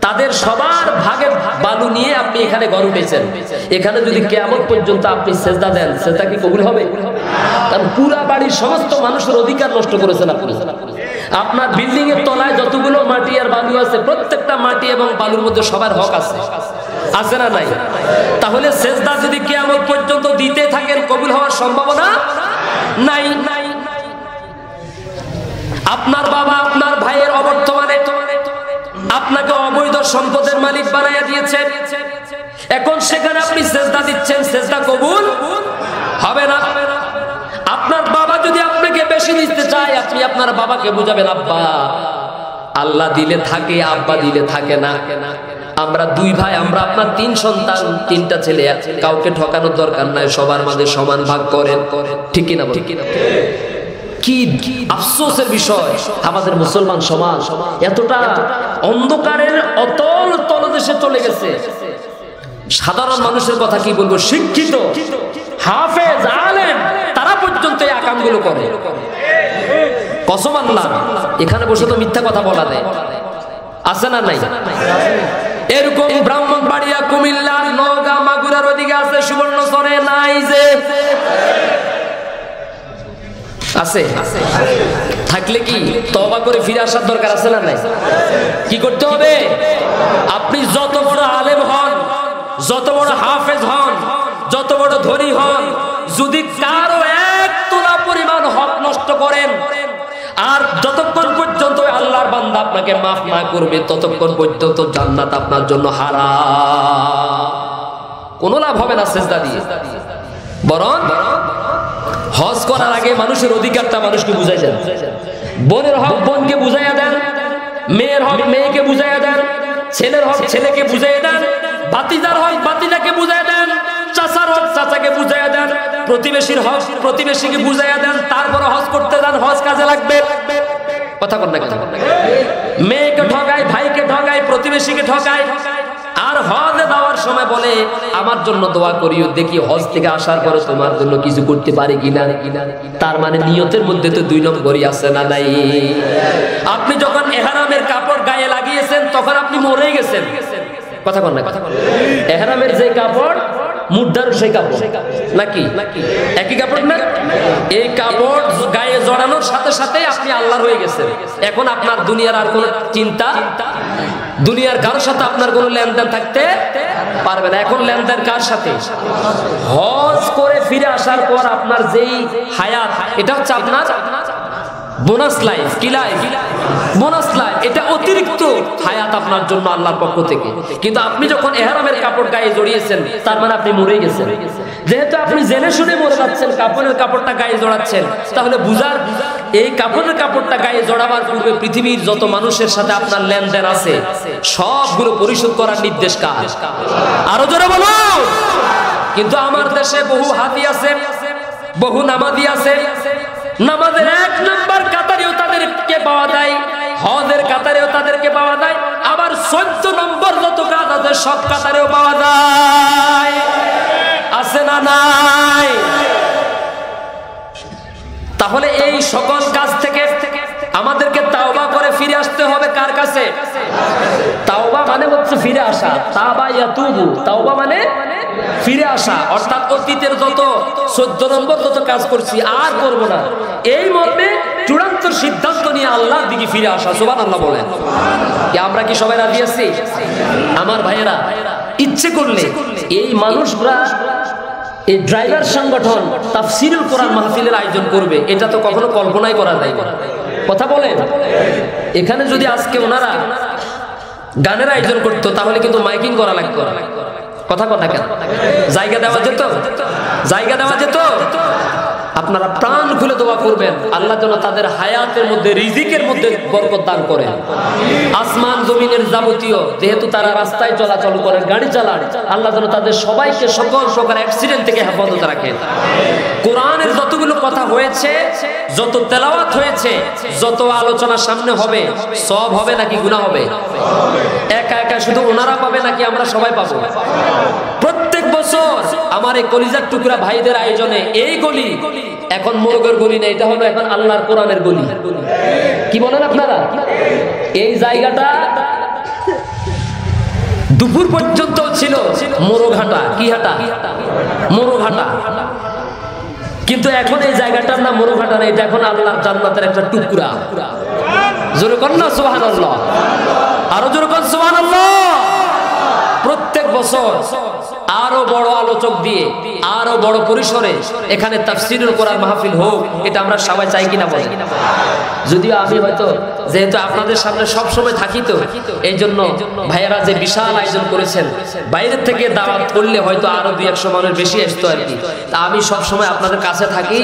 তাদের সবার ভাগে বালু নিয়ে আপনি এখানে ঘর উঠেছেন। এখানে যদি কিয়ামত পর্যন্ত আপনি সেজদা দেন, সেটা কি কবুল হবে? কারণ পুরা বাড়ির সমস্ত মানুষের অধিকার নষ্ট করেছেন আপনি। আপনার বিল্ডিং এর তলায় যতগুলো মাটি আর বালু আছে, প্রত্যেকটা মাটি এবং বালুর মধ্যে সবার হক আছে, আছে না নাই? তাহলে সেজদা যদি কিয়ামত পর্যন্ত দিতে থাকেন, কবুল হওয়ার সম্ভাবনা নাই। আপনার বাবা আপনার ভাইয়ের অবর্তমানে আপনাকে অবৈধ সম্পদের মালিক বানাইয়া দিয়েছেন, এখন সেখানে আপনি সেজদা দিচ্ছেন, সেজদা কবুল হবে না। আপনার বাবা যদি আপনাকে বেশি দিতে চায়, আপনি আপনার বাবাকে বুঝাবেন, আব্বা আল্লাহ দিলে থাকে, আব্বা দিলে থাকে না। আমরা 2 ভাই, আমরা আপনার 3 সন্তান, 3টা ছেলে, কাউকে ঠকানোর দরকার নাই, সবার মাঝে সমান ভাগ করেন, ঠিক কিনা? ঠিক কিনা? কি আফসোসের বিষয়, আমাদের মুসলমান সমাজ এতটা অন্ধকারের অতল তলদেশে চলে গেছে। সাধারণ মানুষের কথা কি বলবো, শিক্ষিত হাফেজ আলেম তারা পর্যন্ত এই আকামগুলো করে। কসম আল্লাহ, এখানে বসে তো মিথ্যা কথা বলা যায়, আছে না নাই? এরকম ব্রাহ্মণবাড়িয়া, কুমিল্লা, নওগাঁ, মাগুরার ওদিকে আছে, সুবর্ণচরে নাই যে আছে? থাকলে কি তওবা করে ফিরে আসার দরকার আছে না নাই? কি করতে হবে? আপনি যত বড় আলেম হন, যত বড় হাফেজ হন, যত বড় ধনী হন, যদি কারো 1 তোলা পরিমাণ হক নষ্ট করেন, আর যতক্ষণ পর্যন্ত আল্লাহর বান্দা আপনাকে মাফ না করবে, ততক্ষণ পর্যন্ত জান্নাত আপনার জন্য হারাম। কোনো লাভ হবে না সেজদা দিয়ে। বরং হজ করার আগে মানুষের অধিকারটা মানুষকে বুঝাই দেন, বোনের হক বোনকে বুঝাইয়া দেন, মেয়ের হক মেয়েকে বুঝাইয়া দেন, ছেলের হক ছেলেকে বুঝাইয়া দেন, ভাতিজার হক ভাতিজাকে বুঝাইয়া দেন, চাচার হক চাচাকে বুঝাইয়া দেন, প্রতিবেশীর হক প্রতিবেশীকে বুঝাইয়া দেন, তারপরে হজ করতে দেন, হজ কাজে লাগবে। কথা বল না কেন? মেয়েকে ঠকায়, ভাইকে ঠকায়, প্রতিবেশীকে ঠকায়, আর হজে যাওয়ার সময় বলে আমার জন্য দোয়া করিও, দেখি হজ থেকে আসার পরে তোমার জন্য কিছু করতে পারি কিনা। তার মানে নিয়তের মধ্যে তো 2 নম্বরই আছে না নাই? আপনি যখন ইহরামের কাপড় গায়ে লাগিয়েছেন তখন আপনি মরে গেছেন। কথা বল না? ইহরামের যে কাপড় মুদ্রার সেই কাপড় নাকি একই কাপড় না? এই কাপড় গায়ে জড়ানোর সাথে সাথে আপনি আল্লাহর হয়ে গেছেন। এখন আপনার দুনিয়ার আর কোনো চিন্তা, দুনিয়ার কারোর সাথে আপনার কোনো লেনদেন থাকতে পারবে না। এখন লেনদেন কার সাথে? হজ করে ফিরে আসার পর আপনার যেই হায়াত, এটা হচ্ছে আপনার বোনাস লাইফ। কি লাইফ? Bonus life. এটা অতিরিক্ত হায়াত আপনার জন্য আল্লাহর পক্ষ থেকে। কিন্তু আপনি যখন ইহরামের কাপড় গায়ে জড়িয়েছেন, তার মানে আপনি মরে গেছেন। যেহেতু আপনি জেনে শুনে মরে যাচ্ছেন, কাপড়ের কাপড়টা গায়ে জড়াচ্ছেন, তাহলে বুঝার এই কাপড়ের কাপড়টা গায়ে জড়াবার পূর্বে পৃথিবীর যত মানুষের সাথে আপনার লেনদেন আছে সবগুলো পরিশোধ করার নির্দেশ কার? আরো জোরে বলুন। কিন্তু আমার দেশে বহু হাতি আছে, বহু নামাজি আছে, নামাজের 1 নাম্বার কাতারেও তাদেরকে পাওয়া যায়, হজের কাতারেও তাদেরকে পাওয়া যায়, আবার 14 নম্বর যত কাজ আছে সব কাতারেও পাওয়া যায়। আছে না নাই? তাহলে এই সকল কাজ থেকে আমাদেরকে তাওবা করে ফিরে আসতে হবে কার কাছে? তাওবা মানে হচ্ছে ফিরে আসা। তাওবা ইয়াতুবু, তাওবা মানে ফিরে আসা, অর্থাৎ অতীতের যত 14 নম্বর যত কাজ করছি আর করব না, এই মর্মে চূড়ান্ত সিদ্ধান্ত নিয়ে আল্লাহর দিকে ফিরে আসা। সুবহানাল্লাহ বলেন। আমরা কি সবাই রাজি আছি? আমার ভাইয়েরা, ইচ্ছে করলে এই মানুষরা এই ড্রাইভার সংগঠন তাফসীরুল কোরআন মাহফিলের আয়োজন করবে, এটা তো কখনো কল্পনাই করা যায় না। কথা বলেন। এখানে যদি আজকে ওনারা গানের আয়োজন করতো তাহলে কিন্তু মাইকিং করা লাগতো। কথা কেন? জায়গা দেওয়া যেত, জায়গা দেওয়া যেত। আপনারা প্রাণ খুলে দোয়া করবেন আল্লাহ যেন তাদের হায়াতের মধ্যে, রিজিকের মধ্যে বরকত দান করেন। আসমান জমিনের যাবতীয়, যেহেতু তারা রাস্তায় চলাচল করেন, গাড়ি চালান, আল্লাহ যেন তাদের সবাইকে সকল প্রকার অ্যাক্সিডেন্ট থেকে হেফাজত রাখেন। কোরআনের যতগুলো কথা হয়েছে, যত তেলাওয়াত হয়েছে, যত আলোচনা সামনে হবে, সব হবে নাকি গুনাহ হবে? একা একা শুধু ওনারা পাবে নাকি আমরা সবাই পাবো? প্রত্যেক বছর আমার এই কলিজার টুকরা ভাইদের আয়োজনে এই গলি এখন মোরগের গলি না, এটা হলো এখন আল্লাহর কোরআনের গলি। কি বলেন আপনারা? এই জায়গাটা দুপুর পর্যন্ত ছিল মোরঘাটা। কি হাটা? মোরঘাটা। কিন্তু এখন এই জায়গাটার নাম মোরঘাটা না, এটা এখন আল্লাহর জান্নাতের একটা টুকরা। জোরে কর না সুবহানাল্লাহ। আরো জোরে কর সুবহানাল্লাহ। প্রত্যেক বছর আরো বড় আলোচক দিয়ে, আরো বড় পরিসরে এখানে তাফসীরুল কোরআন মাহফিল হোক, এটা আমরা সবাই চাই কিনা বলেন? যদিও আমি হয়তো, যেহেতু আপনাদের সামনে সব সময় থাকি, তো এই জন্য ভাইয়েরা যে বিশাল আয়োজন করেছেন, বাইরের থেকে দাওয়াত করলে হয়তো আরো 200 মানুষ বেশি আসতো আর কি। তা আমি সব সময় আপনাদের কাছে থাকি,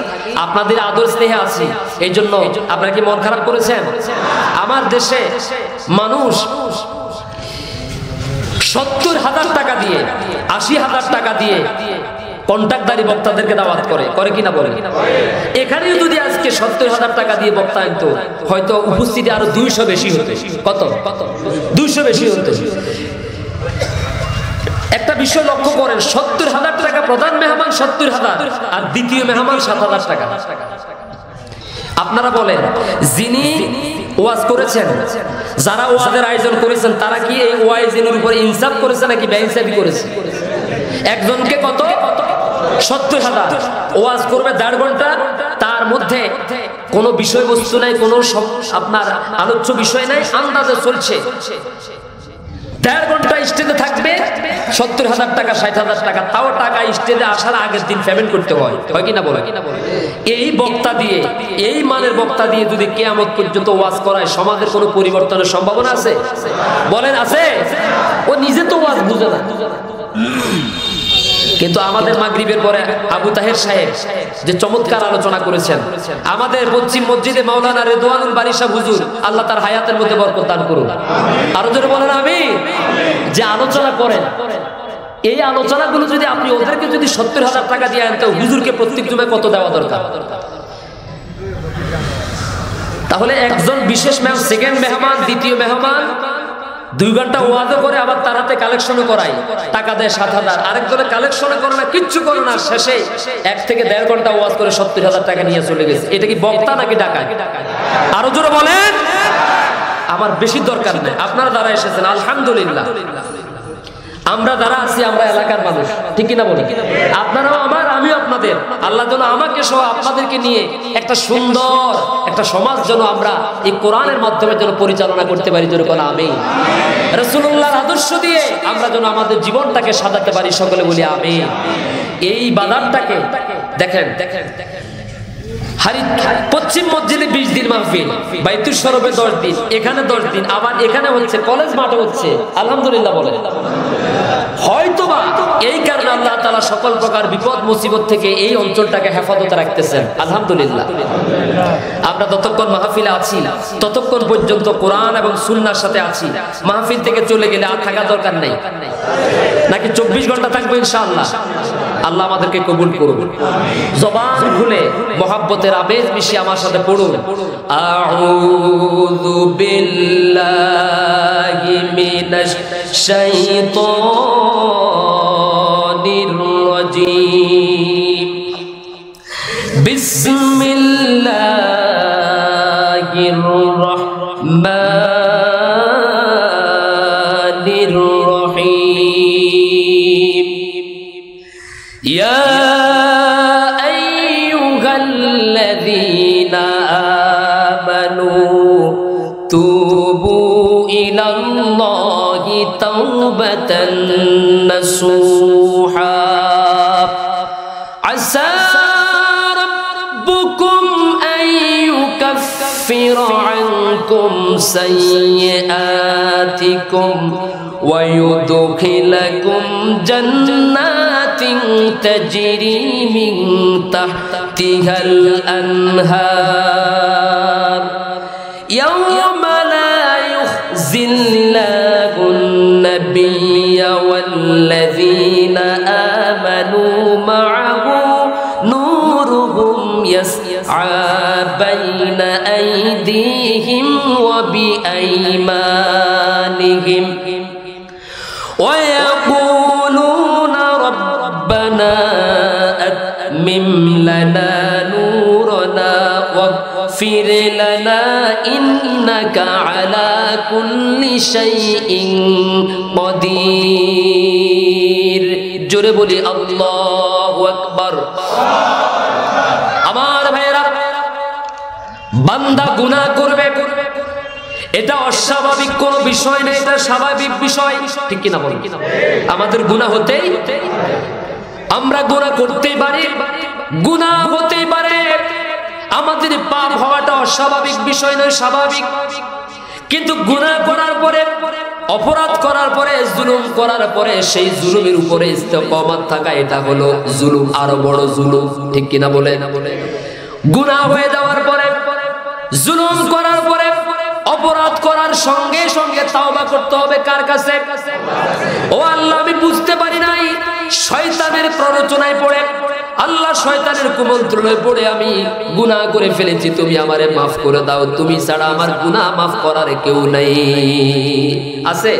আপনাদের আদর স্নেহে আছি। এই জন্য আপনারা কি মন খারাপ করেছেন? আমার দেশে মানুষ 70,000 টাকা দিয়ে, 80,000 টাকা দিয়ে কন্ট্রাক্টদারি বক্তাদেরকে দাওয়াত করে কিনা বলে? এখানেও যদি আজকে 70,000 টাকা দিয়ে বক্তা আনতো, হয়তো উপস্থিতি আরো 200 বেশি হতো। কত? 200 বেশি হতো। একটা বিষয় লক্ষ্য করেন, 70,000 টাকা প্রধান মেহমান 70,000, আর দ্বিতীয় মেহমান 7,000 টাকা। আপনারা বলেন, যিনি ওয়াজ করেছেন, যারা ওয়াজের আয়োজন করেছেন, তারা কি এই ওয়াইজিনের উপরে ইনসাফ করেছে নাকি বেইনসাফি করেছে? একজনকে কত? 70,000। ওয়াজ করবে 1.5 ঘন্টা, তার মধ্যে কোনো বিষয়বস্তু নাই, কোনো আপনার আলোচ্য বিষয় নাই, আন্দাজে চলছে। 1.5 ঘন্টা স্টেজে থাকবে, 70,000 টাকা, 60,000 টাকা। তাও টাকা স্টেজে আসার আগের দিন পেমেন্ট করতে হয় কিনা বলে? এই বক্তা দিয়ে, এই মানের বক্তা দিয়ে যদি কিয়ামত পর্যন্ত ওয়াজ করায়, সমাজের কোনো পরিবর্তনের সম্ভাবনা আছে? বলেন আছে? ও নিজে তো ওয়াজ বুঝে না। কিন্তু আমাদের মাগরিবের পরে আবু তাহের সাহেব যে চমৎকার আলোচনা করেছেন, আমাদের পশ্চিম মসজিদে মাওলানা রেদওয়ানুল বারী সাহেব হুজুর, আল্লাহ তার হায়াতের মধ্যে বরকত দান করুন। আরো জোরে বলেন আমিন। যে আলোচনা করেন, এই আলোচনাগুলো যদি আপনি ওদেরকে যদি 70,000 টাকা দিয়ে আনতে, হুজুরকে প্রত্যেক জুমায় কত দেওয়া দরকার? তাহলে একজন বিশেষ মেহমান, সেকেন্ড মেহমান, দ্বিতীয় মেহমান 2 ঘন্টা ওয়াজও করে, আবার তার হাতে কালেকশনও করায়, টাকা দেয় 7,000। আরেকজনে কালেকশনও করে না, কিচ্ছু করে না, শেষে 1 থেকে 1.5 ঘন্টা ওয়াজ করে 70,000 টাকা নিয়ে চলে গেছে। এটা কি বক্তা নাকি ডাকাত? আরো জোরে বলেন। আমার বেশি দরকার নেই, আপনারা যারা এসেছেন আলহামদুলিল্লাহ। আমরা যারা আছি, আমরা এলাকার মানুষ, ঠিক কিনা বলি? আপনারাও আমার, আমিও আপনাদের। আল্লাহ যেন আমাকে সহ আপনাদেরকে নিয়ে একটা সুন্দর একটা সমাজ যেন আমরা এই কোরআনের মাধ্যমে যেন পরিচালনা করতে পারি। যেরকম আমিন। রাসূলুল্লাহর আদর্শ দিয়ে আমরা যেন আমাদের জীবনটাকে সাজাতে পারি। সকলে বলি আমিন। এই বাজারটাকে দেখেন, পশ্চিম মসজিদে 20 দিন মাহফিল, বাইতুল শরফে 10 দিন, এখানে 10 দিন, আবার এখানে হচ্ছে, কলেজ মাঠে হচ্ছে। আলহামদুলিল্লাহ বলেন। হয়তোবা এই কারণে আল্লাহ তাআলা সকল প্রকার বিপদ মুসিবত থেকে এই অঞ্চলটাকে হেফাজতে রাখতেছেন। আলহামদুলিল্লাহ। আমরা যতক্ষণ মাহফিলে আছি ততক্ষণ পর্যন্ত কোরআন এবং সুন্নাহর সাথে আছি। মাহফিল থেকে চলে গেলে আর থাকা দরকার নেই, নাকি 24 ঘন্টা থাকবো ইনশাআল্লাহ? আল্লাহ আমাদেরকে কবুল করুন। জবান খুলে মহব্বতের আবেগ মিশিয়ে আমার সাথে পড়ুন, আউযু বিল্লাহি মিনাশ শাইতানির রাজীম, বিসমিল্লাহির রাহমানির রহিম, ইয়া আইয়ুহাল্লাযীনা আমানু তুবু ইলাল্লাহি তাওবাতান নাসুহা, আসা রাব্বুকুম আন ইউকাফিরা আনকুম সাইয়্যাতিকুম ওয়া ইউদখিলাকুম জান্নাতিন তাজরি মিন তাহতিহাল আনহার, ইয়াওমা লা ইউখজিল্লাহুন নাবিয়্যা ওয়াল্লাযীনা আমানু মা'আহু নূরুহুম ইয়াসআ বাইনা আইদিহিম ওয়া বিআইমানিহিম ওয়া ইয়াকুলুনা রাব্বানা আতমিম লানা নূরানা ওয়াগফির লানা ইন্নাকা আলা কুল্লি শাইইন কাদির। জোরে বলি আল্লাহু আকবার। আমার ভাইয়েরা, বান্দা গুনাহ করবে, এটা অস্বাভাবিক কোন বিষয় না, এটা স্বাভাবিক বিষয়, ঠিক কিনা বলেন? আমাদের গুনাহ হতেই, আমরা গুনাহ করতেই পারি, গুনাহ হতেই পারে, আমাদের পাপ হওয়াটা অস্বাভাবিক বিষয় নয়, স্বাভাবিক। কিন্তু গুনাহ করার পরে, অপরাধ করার পরে, জুলুম করার পরে সেই জুলুমের উপরে ইস্তেকামত থাকা, এটা হলো জুলুম, আরো বড় জুলুম, ঠিক কিনা বলে? গুনাহ হয়ে যাওয়ার পরে, জুলুম করার পরে, অপরাধ করার সঙ্গে সঙ্গে তাওবা করতে হবে। কার কাছে? ও আল্লাহ, আমি বুঝতে পারি নাই, শয়তানের প্ররোচনায় পড়ে, আল্লাহ শয়তানের কুমন্ত্রণে পড়ে আমি গুনাহ করে ফেলেছি, তুমি আমারে মাফ করে দাও, তুমি ছাড়া আমার গুনাহ মাফ করার কেউ নাই। আছে?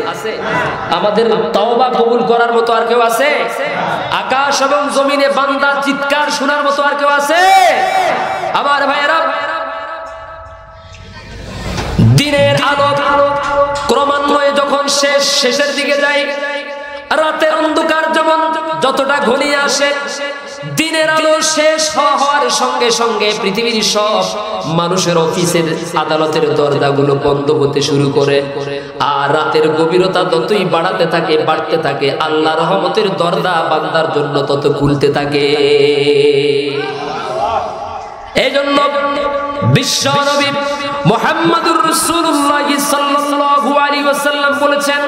আমাদের তাওবা কবুল করার মতো আর কেউ আছে? আকাশ এবং জমিনে বান্দার চিৎকার শোনার মতো আর কেউ আছে? আমার ভাইয়েরা, দিনের আলো ক্রমান্বয়ে যখন শেষের দিকে যায়, রাতের অন্ধকার যখন যতটা ঘনিয়ে আসে, দিনের আলো শেষ হওয়ার সঙ্গে সঙ্গে পৃথিবীর সব মানুষের অফিসের আদালতের দরজাগুলো বন্ধ হতে শুরু করে, আর রাতের গভীরতা যতই বাড়তে থাকে, আল্লাহ রহমতের দরজা বান্দার জন্য তত খুলতে থাকে। এই জন্য বিশ্ব নবী মুহাম্মদুর রাসূলুল্লাহ সাল্লাল্লাহু আলাইহি ওয়াসাল্লাম বলেছেন,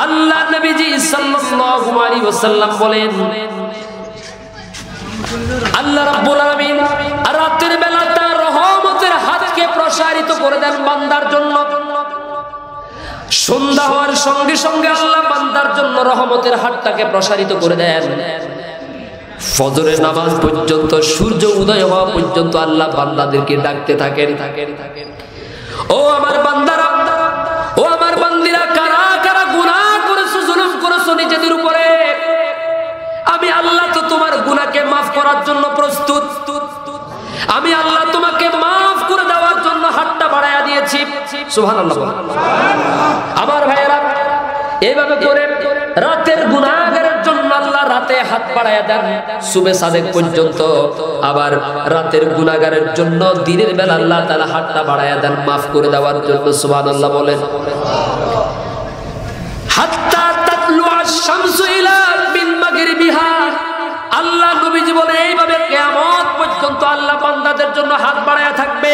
আল্লাহ নবীজি সাল্লাল্লাহু আলাইহি ওয়াসাল্লাম বলেন, আল্লাহ রাব্বুল আলামিন রাতের বেলা তার রহমতের হাতকে প্রসারিত করে দেন বান্দার জন্য। সন্ধ্যা হওয়ার সঙ্গে সঙ্গে আল্লাহ বান্দার জন্য রহমতের হাতটাকে প্রসারিত করে দেন। ফজরের নামাজ পর্যন্ত, সূর্য উদয় হওয়া পর্যন্ত আল্লাহ বান্দাদেরকে ডাকতে থাকেন। ও আমার বান্দারা, ও আমার বান্দিরা, কারা কারা গুনাহ করেছো, জুলুম করেছো নিজেদের উপরে, আমি আল্লাহ তো তোমার গুনাহকে মাফ করার জন্য প্রস্তুত। আমি আল্লাহ তোমাকে মাফ করে দেওয়ার জন্য হাতটা বাড়ায়া দিয়েছি। সুবহানাল্লাহ। আমার ভাইয়েরা, এইভাবে করে রাতের গুনাহগারের জন্য আল্লাহ রাতে হাত বাড়ায়া দেন সুবে সাদেক পর্যন্ত, আবার রাতের গুনাহগারের জন্য দিনের বেলা আল্লাহ তাআলা হাতটা বাড়ায়া দেন মাফ করে দেওয়ার জন্য। সুবহানাল্লাহ বলেন। হাত্তা তাতলু আশ-শামসু ইলা মিন মাগরিবিহা, আল্লাহ নবীজি বলে এইভাবে কিয়ামত পর্যন্ত পর্যন্ত আল্লাহ বান্দাদের জন্য হাত বাড়ায়া থাকবে।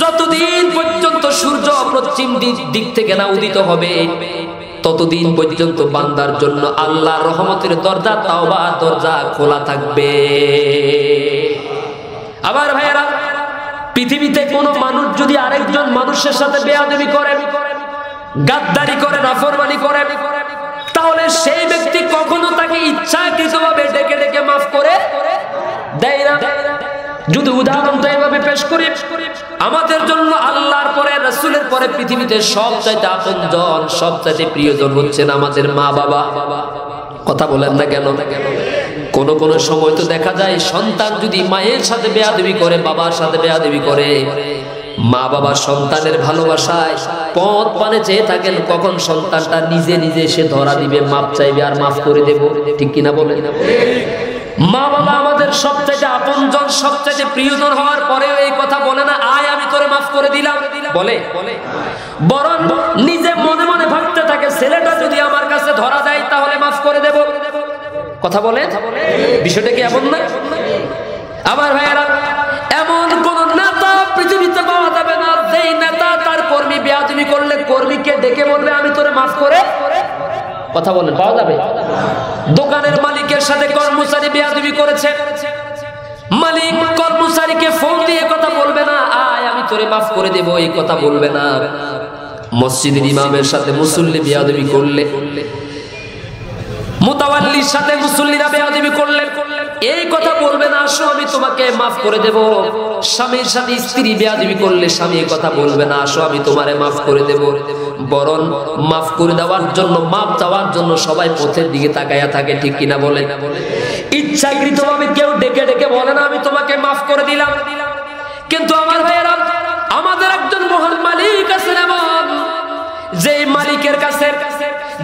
যতদিন পর্যন্ত সূর্য পশ্চিম দিক থেকে না উদিত হবে ততদিন পর্যন্ত বান্দার জন্য আল্লাহর রহমতের দরজা, তাওবার দরজা খোলা থাকবে। আবার ভাইয়েরা, পৃথিবীতে কোনো মানুষ যদি আরেকজন মানুষের সাথে বেয়াদবি করে, গাদ্দারি করে, নাফরমানি করে, তাহলে সেই ব্যক্তি কখনো তাকে ইচ্ছাকৃতভাবে ডেকে ডেকে মাফ করে দেয় না। যদি উদাহরণটা এভাবে পেশ করি, আমাদের জন্য আল্লাহর পরে, রাসূলের পরে পৃথিবীতে সবচাইতে আপনজন, সবচাইতে প্রিয়জন হচ্ছেন আমাদের মা বাবা। কথা বলেন না কেন? কোন কোন সময় তো দেখা যায় সন্তান যদি মায়ের সাথে বেয়াদবি করে, বাবার সাথে বেয়াদবি করে, মা বাবা সন্তানের ভালোবাসায় পথ পানে চেয়ে থাকেন কখন সন্তানটা নিজে নিজে সে ধরা দিবে, মাপ চাইবে আর মাফ করে দেব। ঠিক কিনা বলে? মা বাবা আমাদের সবচেয়ে আপনজন, সবচেয়ে প্রিয়জন হওয়ার পরেও এই কথা বলে না, আয় আমি তোরে মাফ করে দিলাম, বলে? বরং নিজে মনে মনে ভাবতে থাকে ছেলেটা যদি আমার কাছে ধরা দেয় তাহলে মাফ করে দেব। কথা বলে? বিষয়টা কি এমন না? আবার ভাইয়েরা, এমন কোন নেতা পৃথিবীতে পাওয়া যাবে না যেই নেতা তার কর্মী বেয়াদবি করলে কর্মীকে ডেকে বলবে আমি তোরে মাফ করে। কথা বলেন, পাওয়া যাবে? দোকানের মালিকের সাথে কর্মচারী বেয়াদবি করেছে, মালিক কর্মচারীকে ফোন দিয়ে কথা বলবে না, আয় আমি তোরে মাফ করে দেব, এই কথা বলবে না। মসজিদের ইমামের সাথে মুসল্লি বেয়াদবি করলে, মুতাওয়াল্লির সাথে মুসল্লিরা বেয়াদবি করলে এই কথা বলবে না, আসো আমি তোমাকে মাফ করে দেব। স্বামীর সাথে স্ত্রী বেয়াদবি করলে স্বামী এই কথা বলবে না, আসো আমি তোমারে মাফ করে দেব। বরং মাফ করে দেওয়ার জন্য, মাফ চাওয়ার জন্য সবাই পথের দিকে তাকায়া থাকে। ঠিক কিনা বলে? ইচ্ছাকৃতভাবে কেউ ডেকে ডেকে বলে না আমি তোমাকে মাফ করে দিলাম। কিন্তু আমার ভাইয়েরা, আমাদের একজন মহান মালিক আছেন এমন, যে মালিকের কাছে,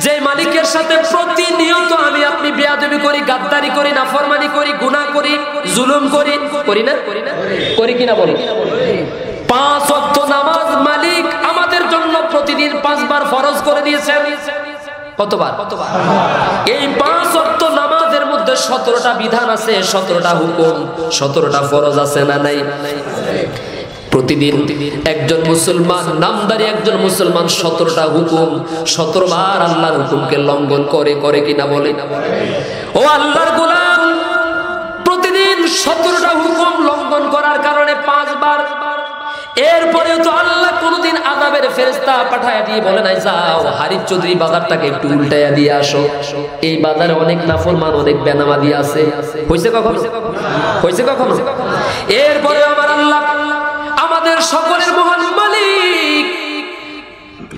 যে মালিকের সাথে প্রতিনিয়ত আমি আপনি বেয়াদবি করি, গাদ্দারি করি, নাফরমানি করি, গুনাহ করি, জুলুম করি, করি না? করি কিনা বলি? 5 ওয়াক্ত নামাজ মালিক আমাদের জন্য প্রতিদিন 5 বার ফরজ করে দিয়েছেন। কতবার? এই 5 ওয়াক্ত নামাজের মধ্যে 17টা বিধান আছে, 17টা হুকুম, 17টা ফরজ আছে না নাই? প্রতিদিন একজন মুসলমান, নামদারি একজন মুসলমান 17টা হুকুম, 17 বার আল্লাহর হুকুমকে লঙ্ঘন করে, করে কিনা বলে? ও আল্লাহর গোলাম, প্রতিদিন 17টা হুকুম লঙ্ঘন করার কারণে 5 বার। এরপরেও তো আল্লাহ কোনদিন আযাবের ফেরেশতা পাঠায় দিয়ে বলে নাই যাও হারিস চৌধুরী বাজারটাকে একটু উল্টাইয়া দিয়ে আসো, এই বাজারে অনেক নাফরমান, অনেক বেনামাজি আছে। হইছে কখনো? হইছে কখনো? এরপরে আমার আল্লাহ, আমাদের সকলের মহান মালিক,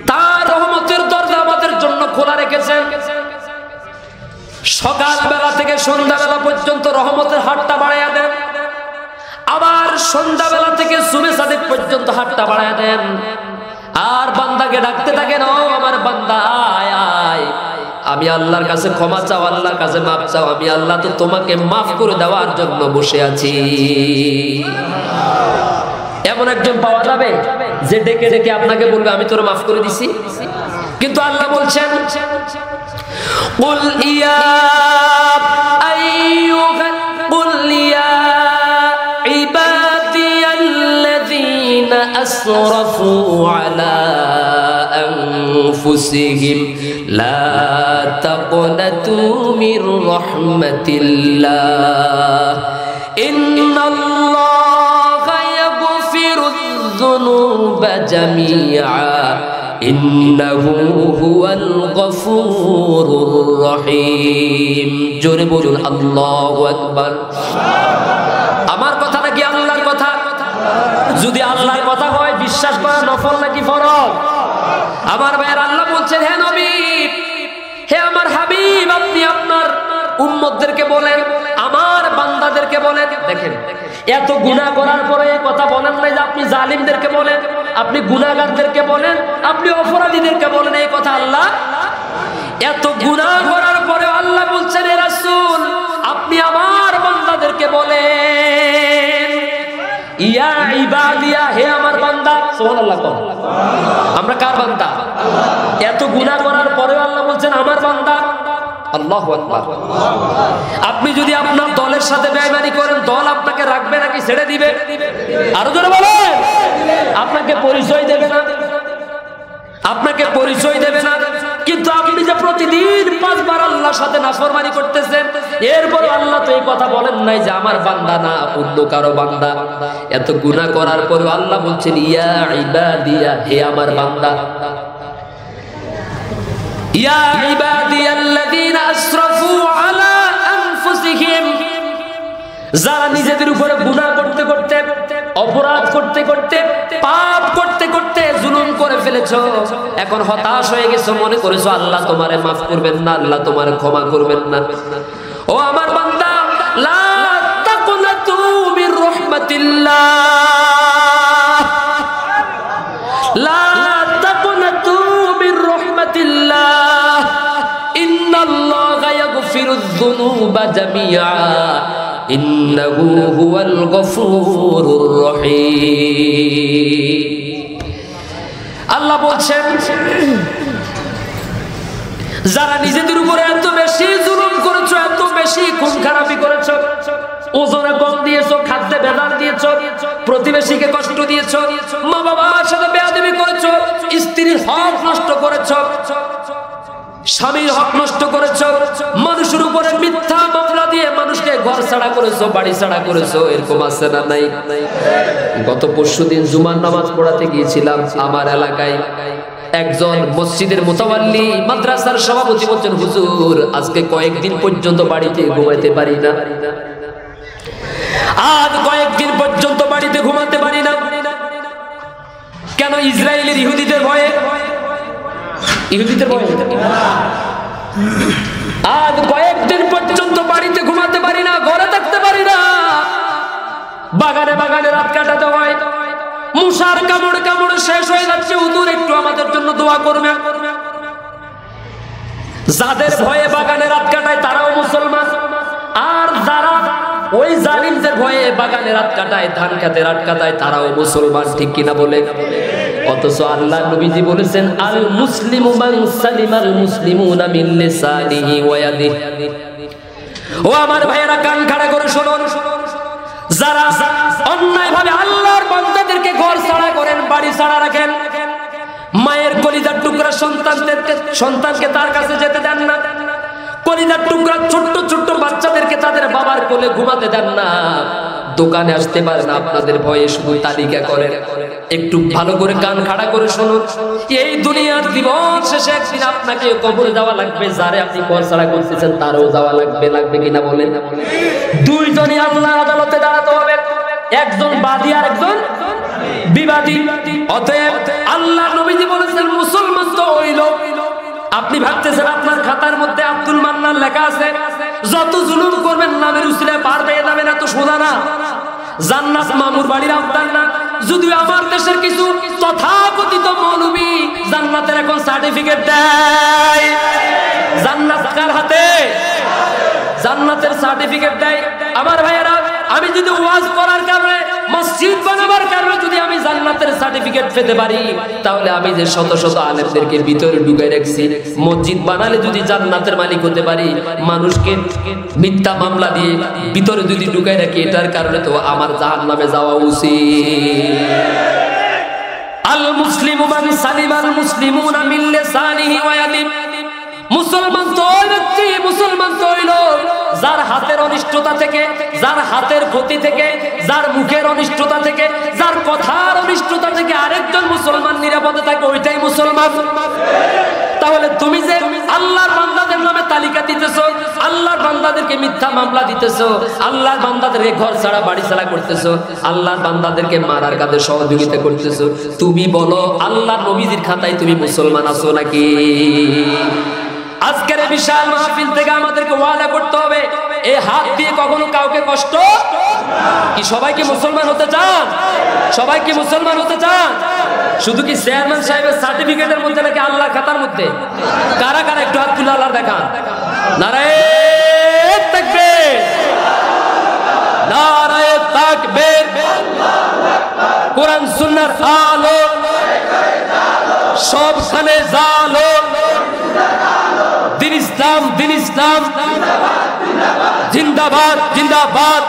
তার রহমতের দরজা আমাদের জন্য খোলা রেখেছেন। সকাল বেলা থেকে সন্ধ্যা বেলা পর্যন্ত রহমতের হাতটা বাড়াইয়া দেন, আবার সন্ধ্যা বেলা থেকে সুবে সাদেক পর্যন্ত হাতটা বাড়াইয়া দেন। আর বান্দাকে ডাকতে থাকেন, ও আমার বান্দা আয় আয়, আমি আল্লাহর কাছে ক্ষমা চাও, আল্লাহর কাছে মাফ চাও, আমি আল্লাহ তো তোমাকে মাফ করে দেওয়ার জন্য বসে আছি। এমন একজন পাওয়া যাবে যে ডেকে ডেকে আপনাকে বলবে আমি তোর মাফ করে দিছি? কিন্তু আল্লাহ বলছেন, কুল ইয়া ইবাদিয়াল্লাযীনা আসরাফু আলা আনফুসিহিম লা তাকনাতু মির রাহমাতিল্লাহ ইন্নাল্লাহা الذنوب جميعا إنه هو الغفور الرحيم জোরে বলুন আল্লাহু আকবার। আমার কথা নাকি আল্লাহর কথা? যদি আল্লাহর কথা হয় বিশ্বাস করা নফল নাকি ফরজ? আমার ভাইয়ের আল্লাহ বলছেন, হে নবী, হে আমার হাবিব, আপনি আপনার উম্মতদেরকে বলেন, আমার বান্দাদেরকে বলেন। দেখেন, এত গুনাহ করার পরে এই কথা বলেন নাই যে আপনি জালিমদেরকে বলেন, আপনি গুনাহগারদেরকে বলেন, আপনি অপরাধীদেরকে বলেন, এই কথা আল্লাহ। এত গুনাহ করার পরে আল্লাহ বলছেন, হে রাসূল, আপনি আমার বান্দাদেরকে বলেন, ইয়া ইবাদিয়া, হে আমার বান্দা। সুবহানাল্লাহ। আমরা কার বান্দা? এত গুনাহ করার পরে আল্লাহ বলছেন আমার বান্দা। আল্লাহু আকবার। আপনি যদি আপনার দলের সাথে বেঈমানি করেন, দল আপনাকে রাখবে নাকি ছেড়ে দিবে? আরো জোরে বলেন। আপনাকে পরিচয় দেবে না, আপনাকে পরিচয় দেবে না। কিন্তু আপনি যে প্রতিদিন 5 বার আল্লাহর সাথে নাফরমানি করতেছেন, এরপর আল্লাহ তো এই কথা বলেন নাই যে আমার বান্দা না অন্য কারো বান্দা। এত গুনাহ করার পরেও আল্লাহ বলছেন ইয়া ইবাদিয়া, হে আমার বান্দা, ইয়া ইবাদিয়াল্লাযীনা আসরাফু আলা আনফুসিহিম, যারা নিজেদের উপরে গুনাহ করতে করতে, অপরাধ করতে করতে, পাপ করতে করতে জুলুম করে ফেলেছো, এখন হতাশ হয়ে গেছো, মনে করেছো আল্লাহ তোমারে মাফ করবেন না, আল্লাহ তোমারে ক্ষমা করবেন না। ও আমার বান্দা, লা তাকুনাতু মির রাহমাতিল্লাহ, লা তাকুনাতু মির রাহমাতিল্লাহ, ইন্নাল্লাহা ইয়াগফিরুয যুনুবা জামিআ, ইন্নাহু হুয়াল গফুরুর রহিম। আল্লাহ বলছেন, যারা নিজেদের উপরে এত বেশি জুলুম করেছো, এত বেশি খুন খারাপি করেছো, ওজনে কম দিয়েছো, খাদ্যে ভেজাল দিয়েছো, প্রতিবেশীকে কষ্ট দিয়েছো, মা বাবার সাথে বেয়াদবি করেছো, স্ত্রীর হক নষ্ট করেছো, স্বামীর হক নষ্ট করেছো, মানুষের উপরে মিথ্যা মামলা দিয়ে মানুষকে ঘর ছাড়া করেছো, বাড়ি ছাড়া করেছো, এরকম আছে না নাই? গত পরশুদিন জুমার নামাজ পড়াতে গিয়েছিলাম আমার এলাকায়। একজন মসজিদের মুতাওয়াল্লি, মাদ্রাসার সভাপতি বলছেন, হুজুর আজকে কয়েকদিন পর্যন্ত বাড়িতে ঘুমাতে পারি না, আজ কয়েকদিন পর্যন্ত বাড়িতে ঘুমাতে পারি না। কেন? ইসরায়েলের ইহুদিদের ভয়ে, ইহুদিদের ভয়ে। আজ কয়েকদিন পর্যন্ত বাড়িতে ঘুমাতে পারি না, ঘরে থাকতে পারি না, বাগানে বাগানে রাত কাটাতে হয়, মশার কামড়ে কামড়ে শেষ হয়ে যাচ্ছে। হুজুর একটু আমাদের জন্য দোয়া করবেন। যাদের ভয়ে বাগানে রাত কাটায় তারাও মুসলমান, আর যারা ওই জালিমদের ভয়ে বাগানে রাত কাটায়, ধান খেতে রাত কাটায়, তারাও মুসলমান। ঠিক কিনা বলে? অথচ আল্লাহ নবীজি বলেছেন, আল মুসলিমু মান সালিমাল মুসলিমুনা মিন লিসানিহি ওয়া ইয়াদিহি। ও আমার ভাইয়েরা, কান খাড়া করে শুনুন, যারা অন্যায়ভাবে আল্লাহর বান্দাদেরকে ঘর ছাড়া করেন, বাড়ি ছাড়া রাখেন, মায়ের কলিজার টুকরা সন্তানকে তার কাছে যেতে দেন না, কলিজার টুকরা ছোট্ট ছোট্ট বাচ্চাদেরকে তাদের বাবার কোলে ঘুমাতে দেন না, দোকানে আসতে পারে না আপনাদের ভয়ে, শুধু তালিকা করেন। একটু ভালো করে কান খাড়া করে শুনুন, এই দুনিয়ার জীবন শেষে একদিন আপনাকে কবরে যাওয়া লাগবে, যারে আপনি ঘর ছাড়া করতেছেন তারও যাওয়া লাগবে। লাগবে কিনা বলেন? দুইজনই আল্লাহর আদালতে দাঁড়াতে হবে, একজন বাদী আর একজন বিবাদী। অতএব আল্লাহ নবীজি বলেছেন, মুসলমান তো ওই লোক, আপনি ভাবতেছেন আপনার খাতার মধ্যে আব্দুল মান্নান লেখা আছে, যত জুলুম করবেন নামের উসিলায় পার পেয়ে যাবেন, এত সোজা না। জান্নাত মামুর বাড়ির আবদার না। যদিও আমার দেশের কিছু তথাকথিত মৌলবী জান্নাতের এখন সার্টিফিকেট দেয়, জান্নাত কার হাতে? জান্নাতের সার্টিফিকেট দেয়। আমার ভাইয়েরা, আমি যদি ওয়াজ করার কারণে, মসজিদ বানাবার কারণে যদি আমি জান্নাতের সার্টিফিকেট পেতে পারি, তাহলে আমি যে শত শত আলেমদেরকে ভিতরে ঢুকাই রাখছি, মসজিদ বানালে যদি জান্নাতের মালিক হতে পারি, মানুষকে মিথ্যা মামলা দিয়ে ভিতরে যদি ঢুকাই রাখি, এটার কারণে তো আমার জাহান্নামে যাওয়া উচিত। আল মুসলিমু মান সালিমাল মুসলিমুনা মিন লিসানিহি ওয়া ইয়াদিহি। মুসলমান তো ওই ব্যক্তি, মুসলমান তো ওই লোক যার হাতের অনিষ্টতা থেকে, যার হাতের ক্ষতি থেকে, যার মুখের অনিষ্টতা থেকে, যার কথার অনিষ্টতা থেকে আরেকজন মুসলমান নিরাপদে থাকে, ওইটাই মুসলমান। তাহলে তুমি যে আল্লাহর বান্দাদের নামে তালিকা দিতেছো, আল্লাহর বান্দাদেরকে মিথ্যা মামলা দিতেছো, আল্লাহর বান্দাদেরকে ঘর ছাড়া বাড়ি ছাড়া করতেছো, আল্লাহর বান্দাদেরকে মারার কাজে সহযোগিতা করতেছো, তুমি বলো আল্লাহর নবীজির খাতায় তুমি মুসলমান আছো নাকি? আজকের বিশাল মাহফিল থেকে আমাদেরকে ওয়াদা করতে হবে, এই হাত দিয়ে কখনো কাউকে কষ্ট কি? সবাই কি মুসলমান হতে চান? সবাই কি মুসলমান হতে চান? শুধু কি চেয়ারম্যান সাহেবের সার্টিফিকেটের মধ্যে নাকি আল্লাহর খাতার মধ্যে? কারা কারা একটু হাত তুলে আল্লাহর দেখান। নারায়ে তাকবীর, নারায়ে তাকবীর। কোরআন সুন্নাহর আলো সবখানে জালো, দিন ইসলাম, দিন ইসলাম জিন্দাবাদ, জিন্দাবাদ।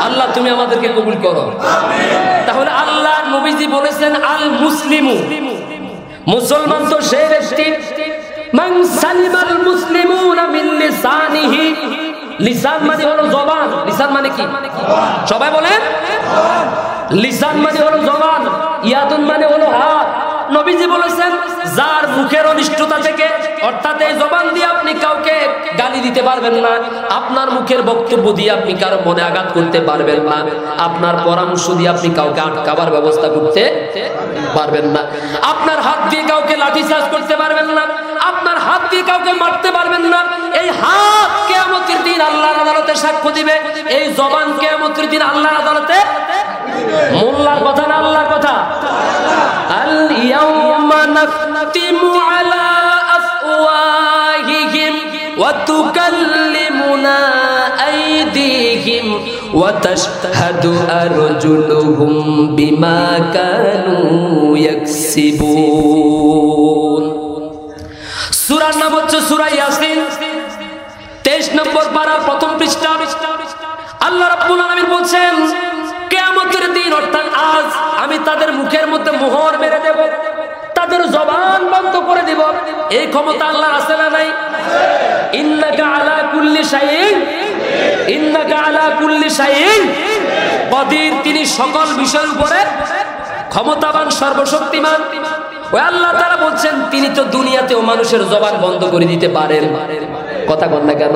আল্লাহ তুমি আমাদেরকে কবুল করো। তাহলে আল্লাহ নবীজি বলেছেন আল মুসলিমু, মুসলমান তো সেই ব্যক্তি মান সালিমাল মুসলিমুনা মিন লিসানিহি। লিসান মানে হলো জবান। লিসান মানে কি? সবাই বলেন। লিসান মানে হলো জবান, ইয়াদুন মানে হলো হাত। নবীজি বলেছেন যার মুখের অনিষ্টতা থেকে, অর্থাৎ এই জবান দিয়ে আপনি কাউকে গালি দিতে পারবেন না, আপনার মুখের বক্তব্য দিয়ে আপনি কারো মনে আঘাত করতে পারবেন না, আপনার পরামর্শ দিয়ে আপনি কাউকে আটকাবার ব্যবস্থা করতে পারবেন না, আপনার হাত দিয়ে কাউকে লাঠিচার্জ করতে পারবেন না, আপনার হাত দিয়ে কাউকে মারতে পারবেন না। এই হাত কিয়ামতের দিন আল্লাহর আদালতে সাক্ষ্য দিবে, এই জবান কিয়ামতের দিন আল্লাহর আদালতে। মোল্লার কথা না আল্লাহর কথা? আল ইয়াউমা নাখতিমু আলা আফওয়াহিহিম ওয়া তুকাল্লিমুনা আইদিহিম ওয়া তাশহাদু আরজুলুহুম বিমা কানু ইয়াকসিবুন। সূরার নাম হচ্ছে সূরা ইয়াসিন, 23 নম্বর পারা, প্রথম পৃষ্ঠা। আল্লাহ রাব্বুল আলামিন বলছেন কিয়ামতের দিন, অর্থাৎ আজ আমি তাদের মুখের মধ্যে মোহর মেরে দেব, তাদের জবান বন্ধ করে দেব। এই ক্ষমতা আল্লাহর আছে না নাই? ইন্নাকা আলা কুল্লি শাইইন, ইন্নাকা আলা কুল্লি শাইইন কদির। তিনি সকল বিষয়ের উপরে ক্ষমতাবান, সর্বশক্তিমান। ওই আল্লাহ তাআলা বলছেন তিনি তো দুনিয়াতেও মানুষের জবান বন্ধ করে দিতে পারেন। কথা বল না কেন?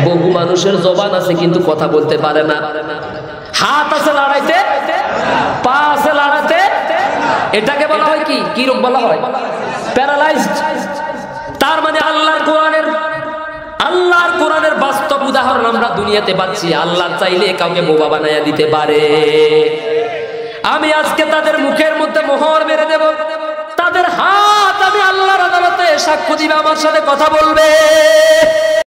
বহু মানুষের জবান আছে কিন্তু কথা বলতে পারে না। হাত আছে লড়াইতে, পা আছে লড়াইতে, এটাকে বলা হয় কি? কি রোগ বলা হয়? প্যারালাইজড। তার মানে আল্লাহর কোরআনের বাস্তব উদাহরণ আমরা দুনিয়াতে পাচ্ছি। আল্লাহ চাইলে কাউকে বোবা বানায়া দিতে পারে। আমি আজকে তাদের মুখের মধ্যে মোহর মেরে দেব, তাদের হাত আমি আল্লাহর আদালতে সাক্ষ্য দিবে, আমার সাথে কথা বলবে।